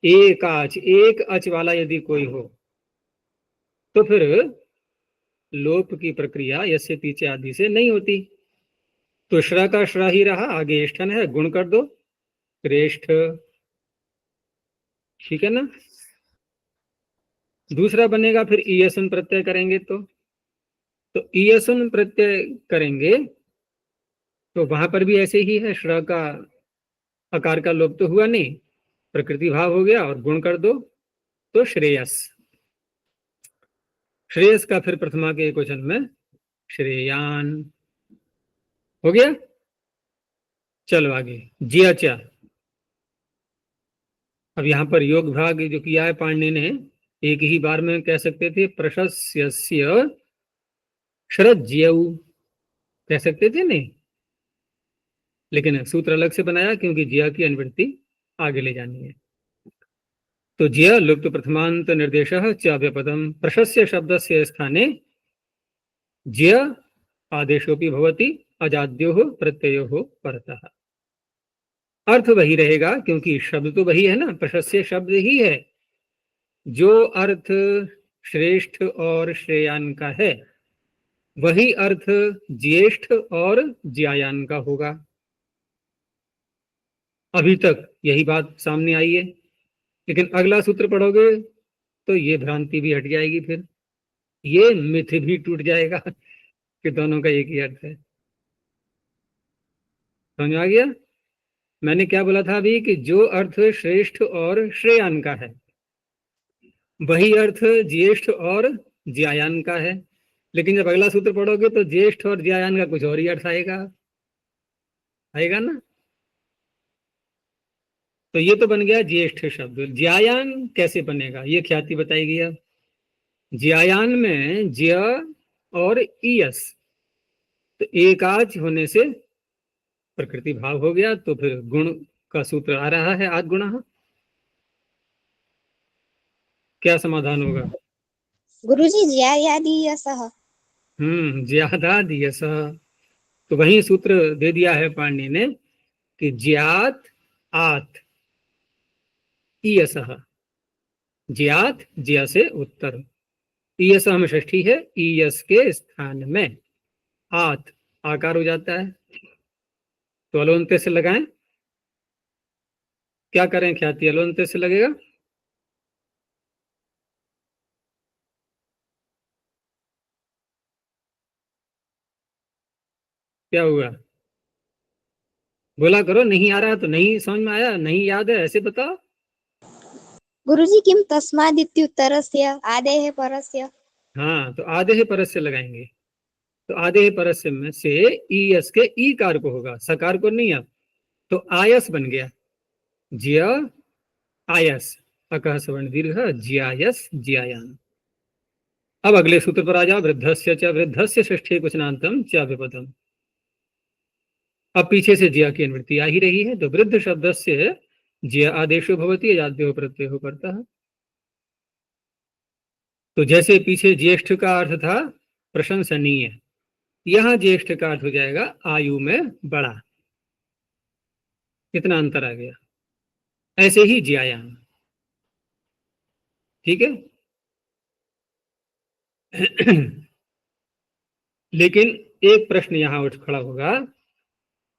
एकाच एक अच वाला यदि कोई हो तो फिर लोप की प्रक्रिया यस्य तीच आदि से नहीं होती। तो श्र का श्र ही रहा, आगे स्थन है, गुण कर दो श्रेष्ठ, ठीक है ना। दूसरा बनेगा फिर ईयसन प्रत्यय करेंगे तो ईयसन प्रत्यय करेंगे तो वहां पर भी ऐसे ही है, श्र का आकार का लोप तो हुआ नहीं, प्रकृति भाव हो गया और गुण कर दो तो श्रेयस। श्रेयस का फिर प्रथमा के एकवचन में श्रेयान हो गया। चलो आगे जियाचा। अब यहां पर योग भाग जो किया है पाणिनि ने, एक ही बार में कह सकते थे प्रशस्यस्य श्रज्यऊ कह सकते थे नहीं, लेकिन सूत्र अलग से बनाया क्योंकि जिया की अनुवृत्ति आगे ले जानी है। तो जिया लुप्त प्रथमांत निर्देशः च व्यपदम प्रशस्य शब्दस्य स्थाने जिया आदेशोपि भवति अजाद्योः प्रत्ययोः परतः। अर्थ वही रहेगा क्योंकि शब्द तो वही है ना, प्रशस्य शब्द ही है। जो अर्थ श्रेष्ठ और श्रेयान का है वही अर्थ ज्येष्ठ और ज्यायान का होगा। अभी तक यही बात सामने आई है, लेकिन अगला सूत्र पढ़ोगे तो ये भ्रांति भी हट जाएगी, फिर ये मिथ भी टूट जाएगा कि दोनों का एक ही अर्थ है। समझ आ गया? मैंने क्या बोला था अभी कि जो अर्थ श्रेष्ठ और श्रेयान का है वही अर्थ ज्येष्ठ और ज्यायान का है, लेकिन जब अगला सूत्र पढ़ोगे तो ज्येष्ठ और ज्यायान का कुछ और ही अर्थ आएगा ना। तो ये तो बन गया ज्येष्ठ शब्द। ज्यायान कैसे बनेगा ये ख्याति बताएगी। अब ज्यायान में ज्य और ईयस, तो एकाच होने से प्रकृति भाव हो गया, तो फिर गुण का सूत्र आ रहा है आद गुणः। क्या समाधान होगा? गुरुजी ज्यायादीयसः। ज्यादा दियस। तो वही सूत्र दे दिया है पाणिनि ने कि ज्यात आत ईयसः, ज्यात ज्या से उत्तर, ईयस में षष्ठी है, ईयस के स्थान में आत आकार हो जाता है, तो अलोन्ते से लगाएं। क्या करें ख्याति, अलोन्ते से लगेगा? क्या हुआ? बोला करो, नहीं आ रहा तो नहीं समझ में आया, नहीं याद है, ऐसे बताओ। गुरुजी किम तस्मादित्युत्तरस्य आदेः परस्य। हाँ, तो आदेः परस्य लगाएंगे। तो आदेः परस्य में से ईयस के ई कार को होगा, सकार को नहीं। अब तो आयस बन गया, ज्या आयस, अकः सवर्ण दीर्घ ज्यायस ज्यायान। अब अगले सूत्र पर आ जाओ, वृद्धस्य च वृद्धस्य षष्ठी कुशनांतम च विपदम। अब पीछे से ज्या की अनुवृत्ति आ ही रही है, तो वृद्ध शब्द से ज्या आदेशो भवति अजाद्यो प्रत्ययो करता है। तो जैसे पीछे ज्येष्ठ का अर्थ था प्रशंसनीय, यहां ज्येष्ठ का अर्थ हो जाएगा आयु में बड़ा। कितना अंतर आ गया? ऐसे ही ज्यायान, ठीक है। लेकिन एक प्रश्न यहां उठ खड़ा होगा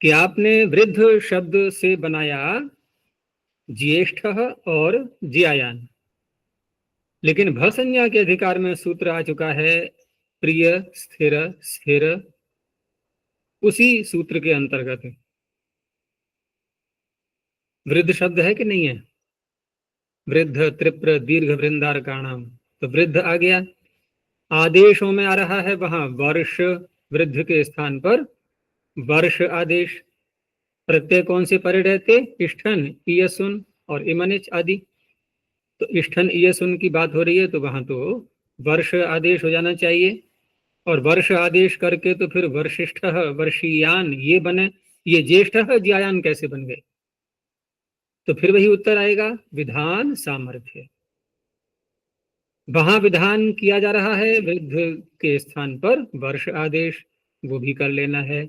कि आपने वृद्ध शब्द से बनाया ज्येष्ठ और ज्यायान, लेकिन भ संज्ञा के अधिकार में सूत्र आ चुका है प्रिय स्थिर स्थिर, उसी सूत्र के अंतर्गत वृद्ध शब्द है कि नहीं है? वृद्ध त्रिप्र दीर्घ वृंदार का नाम, तो वृद्ध आ गया। आदेशों में आ रहा है वहां वर्ष, वृद्ध के स्थान पर वर्ष आदेश। प्रत्यय कौन से परे रहते? इष्ठन, ईयसुन और इमनिच आदि। तो इष्ठन ईयसुन की बात हो रही है, तो वहां तो वर्ष आदेश हो जाना चाहिए, और वर्ष आदेश करके तो फिर वर्षिष्ठ वर्षीयान ये बने, ये ज्येष्ठ ज्यायान कैसे बन गए? तो फिर वही उत्तर आएगा, विधान सामर्थ्य। वहां विधान किया जा रहा है, वृद्ध के स्थान पर वर्ष आदेश, वो भी कर लेना है।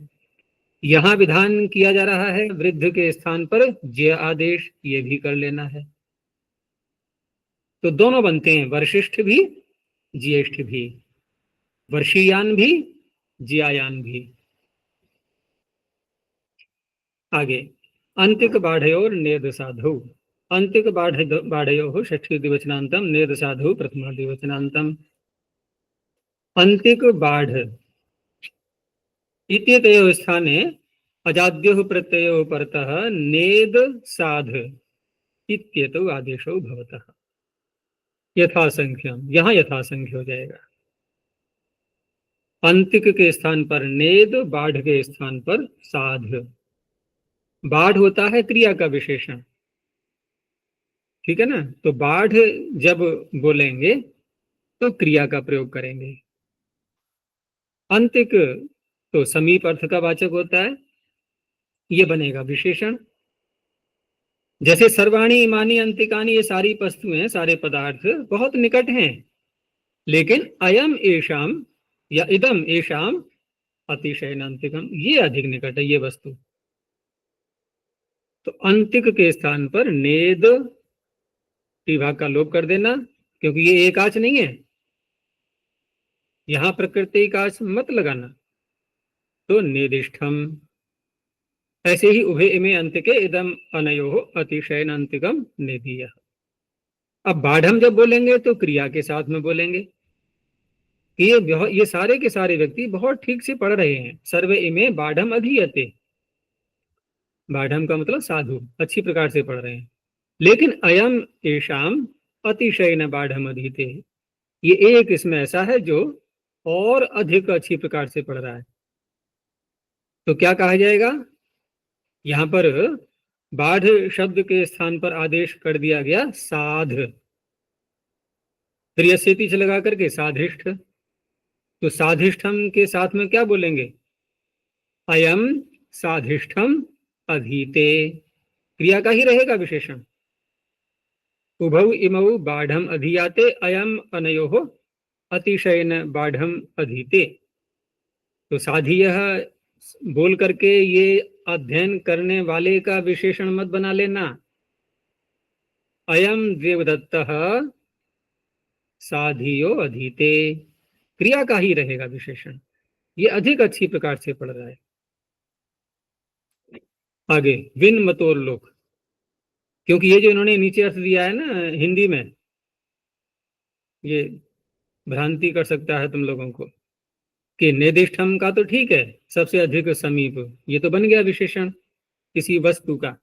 यहां विधान किया जा रहा है, वृद्ध के स्थान पर ज्य आदेश, ये भी कर लेना है। तो दोनों बनते हैं, वर्षिष्ठ भी ज्येष्ठ भी, वर्षीयान भी ज्यायान भी। आगे, अंतिक बाढ़योर नेद साधु, अंतिक बाढ़यो षष्ठी द्विवचनांतम, नेद साधु प्रथमा द्विवचनांतम। अंतिक बाढ़ इत्येतयोः स्थाने अजाद्योः प्रत्ययोः परतः नेद साध इत्येतौ आदेशो भवतः। यथासंख्यम, यहाँ यथासंख्य हो जाएगा। अंतिक के स्थान पर नेद, बाढ़ के स्थान पर साध। बाढ़ होता है क्रिया का विशेषण, ठीक है ना, तो बाढ़ जब बोलेंगे तो क्रिया का प्रयोग करेंगे। अंतिक तो समीप अर्थ का वाचक होता है, ये बनेगा विशेषण। जैसे सर्वाणी इमानी अंतिकानी, ये सारी वस्तुएं, सारे पदार्थ बहुत निकट हैं, लेकिन अयम एषाम या इदम एषाम अतिशय अंतिकम, ये अधिक निकट है ये वस्तु। तो अंतिक के स्थान पर नेद विभाग का लोप कर देना, क्योंकि ये एकाच नहीं है, यहां प्रकृति काच मत लगाना, तो नेदिष्ठम। ऐसे ही उभे इमे अंतिके इदम अनयो अतिशयन अंतिकम नेदीय। अब बाढ़म जब बोलेंगे तो क्रिया के साथ में बोलेंगे कि ये सारे के सारे व्यक्ति बहुत ठीक से पढ़ रहे हैं। सर्वे इमे बाढ़म अधीयते, बाढ़म का मतलब साधु, अच्छी प्रकार से पढ़ रहे हैं। लेकिन अयम एषाम अतिशयन बाढ़म अधीते, ये एक इसमें ऐसा है जो और अधिक अच्छी प्रकार से पढ़ रहा है। तो क्या कहा जाएगा, यहां पर बाढ़ शब्द के स्थान पर आदेश कर दिया गया साध, फिर यस्य पीछे लगा करके साधिष्ठ। तो साधिष्ठम के साथ में क्या बोलेंगे, अयम साधिष्ठम अधीते, क्रिया का ही रहेगा विशेषण। उभौ इमौ बाढ़म अधीयाते अयम अनयोः अतिशयन बाढ़म अधीते। तो साधीय बोल करके ये अध्ययन करने वाले का विशेषण मत बना लेना। अयम देवदत्तः साधियो अधीते, क्रिया का ही रहेगा विशेषण, ये अधिक अच्छी प्रकार से पढ़ रहा है। आगे, विन मतोर लोक, क्योंकि ये जो इन्होंने नीचे अर्थ दिया है ना हिंदी में, ये भ्रांति कर सकता है तुम लोगों को कि निर्दिष्टम का तो ठीक है, सबसे अधिक समीप, ये तो बन गया विशेषण किसी वस्तु का,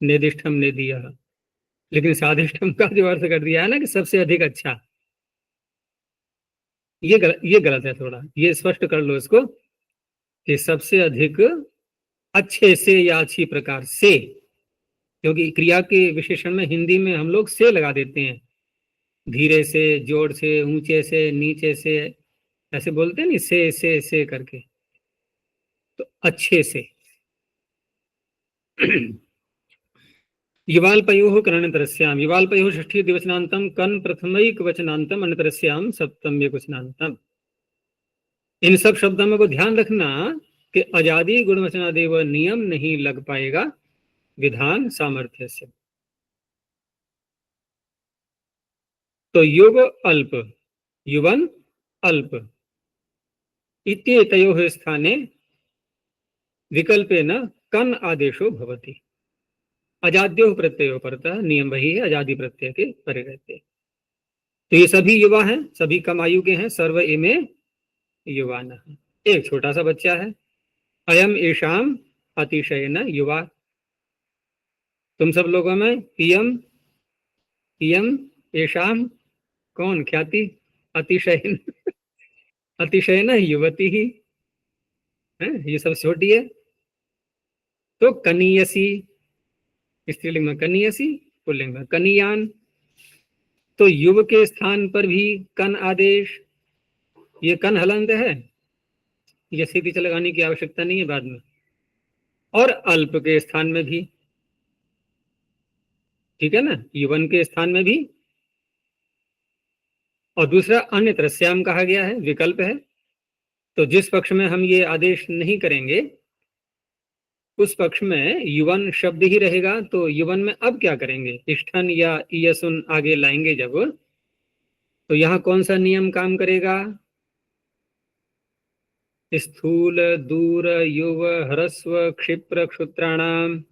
निर्दिष्टम ने दिया। लेकिन साधिष्टम का जो अर्थ कर दिया है ना कि सबसे अधिक अच्छा, ये गलत है थोड़ा, ये स्पष्ट कर लो इसको कि सबसे अधिक अच्छे से या अच्छी प्रकार से, क्योंकि क्रिया के विशेषण में हिंदी में हम लोग से लगा देते हैं, धीरे से, जोर से, ऊंचे से, नीचे से, ऐसे बोलते हैं नहीं, से करके, तो अच्छे से। युवाल्पयोः करणतरस्याम, युवाल्पयोः षष्ठी द्विवचनांतम कन प्रथमैक वचनांतम अनतरस्याम सप्तम्यक वचनांतम। इन सब शब्दों में को ध्यान रखना कि अजादि गुणवचनादेव नियम नहीं लग पाएगा विधान सामर्थ्य से। तो युव अल्प, युवन अल्प इत्येतयोः स्थाने विकल्पेन कन आदेशो भवति। अजाद्यो प्रत्ययो परतः, नियम वही है, अजादि प्रत्यय के परे रहते। तो ये सभी युवा हैं, सभी कम आयु के हैं। सर्व इमे युवान, एक छोटा सा बच्चा है। अयम एषाम अतिशयन युवा, तुम सब लोगों में इयम इयम एषाम कौन, ख्याति, अतिशयन अतिशयन युवती ही है, ये सब छोटी है। तो कनीयसी, स्त्रीलिंग में कनीयसी, पुल्लिंग में कनीयान। तो युव के स्थान पर भी कन आदेश, ये कन हलंत है, ये स्थिति लगाने की आवश्यकता नहीं है बाद में। और अल्प के स्थान में भी, ठीक है ना, युवन के स्थान में भी। और दूसरा अन्य त्रस्याम कहा गया है, विकल्प है। तो जिस पक्ष में हम ये आदेश नहीं करेंगे उस पक्ष में युवन शब्द ही रहेगा। तो युवन में अब क्या करेंगे, इष्ठन या ईयसुन आगे लाएंगे जब, तो यहां कौन सा नियम काम करेगा? स्थूल दूर युव ह्रस्व क्षिप्र क्षुत्राणाम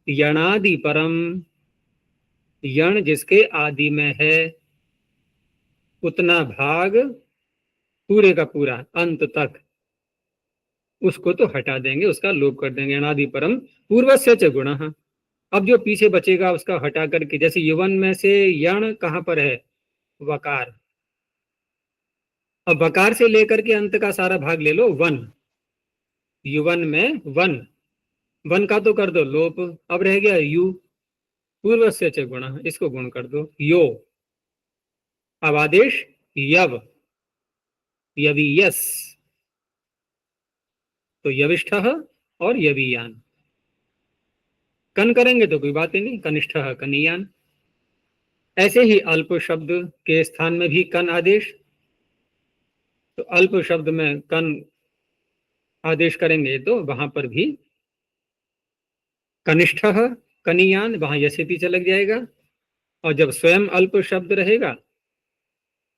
यणादि परम, यण जिसके आदि में है उतना भाग पूरे का पूरा अंत तक, उसको तो हटा देंगे, उसका लोप कर देंगे। अनादि परम पूर्वस्य च गुणः, अब जो पीछे बचेगा उसका हटा करके, जैसे युवन में से यण कहां पर है, वकार, अब वकार से लेकर के अंत का सारा भाग ले लो, वन, युवन में वन, वन का तो कर दो लोप, अब रह गया यू, पूर्वस्य च गुणः, इसको गुण कर दो यो। अब आदेश यव, यवीयस, तो यविष्ठ और यवीयान, कन करेंगे तो कोई बात ही नहीं, कनिष्ठ कनीयान। ऐसे ही अल्प शब्द के स्थान में भी कन आदेश, तो अल्प शब्द में कन आदेश करेंगे तो वहां पर भी कनिष्ठ कनीयान, वहां यस्यति चलक जाएगा। और जब स्वयं अल्प शब्द रहेगा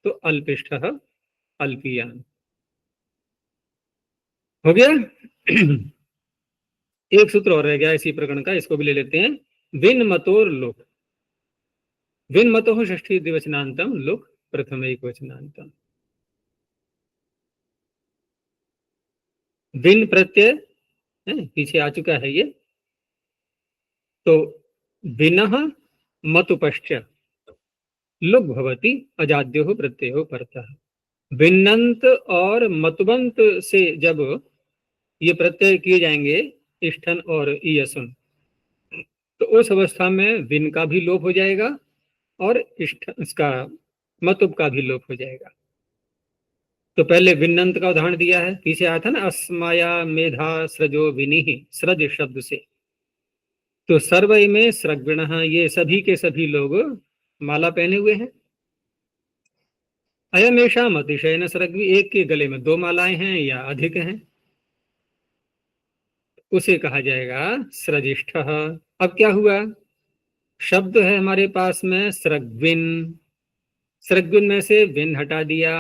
तो अल्पिष्ठ अल्पियान। हो गया। एक सूत्र और रह गया इसी प्रकरण का, इसको भी ले लेते हैं। विन मतोर लुक, विन मतो षष्ठी द्विवचनांतम लुक प्रथम एक वचनांतम। विन प्रत्यय पीछे आ चुका है ये, तो विनः मतुपश्च लुक भवति अजाद्यो प्रत्ययो परतः। भिन्नंत और मतुबंत से जब ये प्रत्यय किए जाएंगे इष्ठन और ईयसुन, तो उस अवस्था में विन का भी लोप हो जाएगा और इष्ठन इसका मतुब का भी लोप हो जाएगा। तो पहले विन्नंत का उदाहरण दिया है, पीछे आया था ना, अस्माया मेधा सृजो विनिः, सृज शब्द से। तो सर्वय में सृग्विण, ये सभी के सभी लोग माला पहने हुए हैं। अयमेषाम अतिशयन सृग्वी, एक के गले में 2 मालाएं हैं या अधिक हैं, उसे कहा जाएगा सृजिष्ठ। अब क्या हुआ, शब्द है हमारे पास में सृग्विन, सृग्विन में से विन हटा दिया,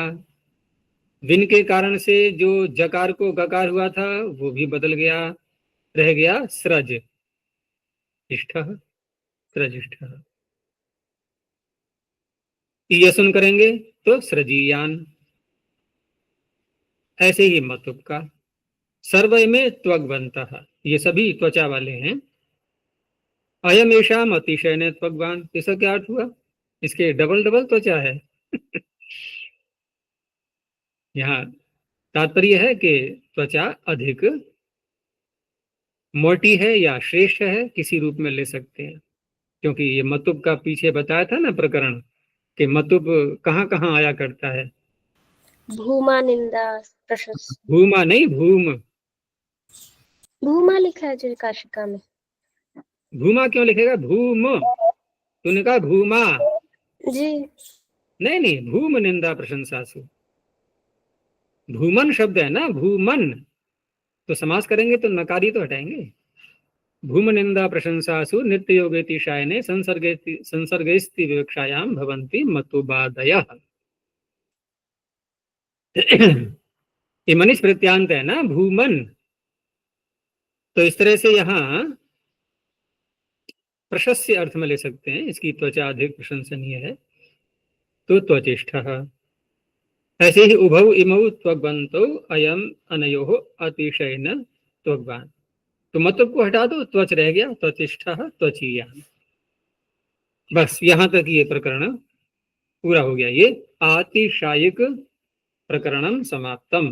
विन के कारण से जो जकार को गकार हुआ था वो भी बदल गया, रह गया सृज इष्ठ, सृजिष्ठ। ईयसुन करेंगे तो सृजीयान। ऐसे ही मतुब का, सर्वय में त्वग बनता है, ये सभी त्वचा वाले हैं। अयमेषाम अतिशयन त्वग्वान, इसका क्या अर्थ हुआ, इसके डबल डबल त्वचा है। यहाँ तात्पर्य है कि त्वचा अधिक मोटी है या श्रेष्ठ है, किसी रूप में ले सकते हैं। क्योंकि ये मतुब का पीछे बताया था ना प्रकरण, कि मतुब कहाँ कहाँ आया करता है। भूमा निंदा प्रशंसा, भूमा नहीं भूम, भूमा लिखा है जो काशिका में। भूमा क्यों लिखेगा, भूम, तूने कहा भूमा, जी नहीं नहीं, भूम निंदा प्रशंसासु, भूमन शब्द है ना, भूमन, तो समास करेंगे तो नकारी तो हटाएंगे। भूम निंदा प्रशंसासु नित्य योगेति शायने संसर्गेस्ति विवक्षायाम भवन्ति मतुबादयः। ये मनीष प्रत्यांत है ना, भूमन, तो इस तरह से यहाँ प्रशस्य अर्थ में ले सकते हैं, इसकी त्वचा अधिक प्रशंसनीय है तो त्वचेष्ठ। ऐसे ही उभौ इमौ त्वग्वन्तौ अयम अनयोः अतिशयन त्वग्वान, तो मतुब को हटा दो, त्वच रह गया, त्वचिष्ठ त्वचीयान। बस यहां तक ये प्रकरण पूरा हो गया। ये आतिशायिक प्रकरणम समाप्तम।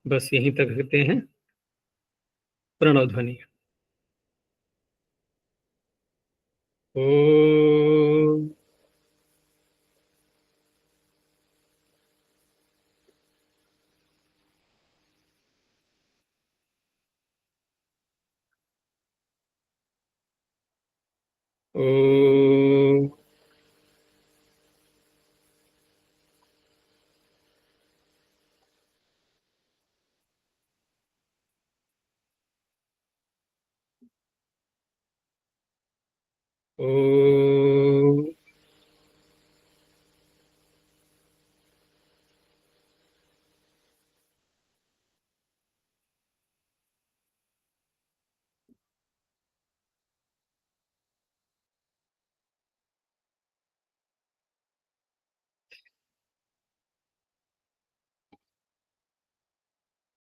बस यहीं तक रखते हैं। प्रणव ध्वनि। ओम ओम ओम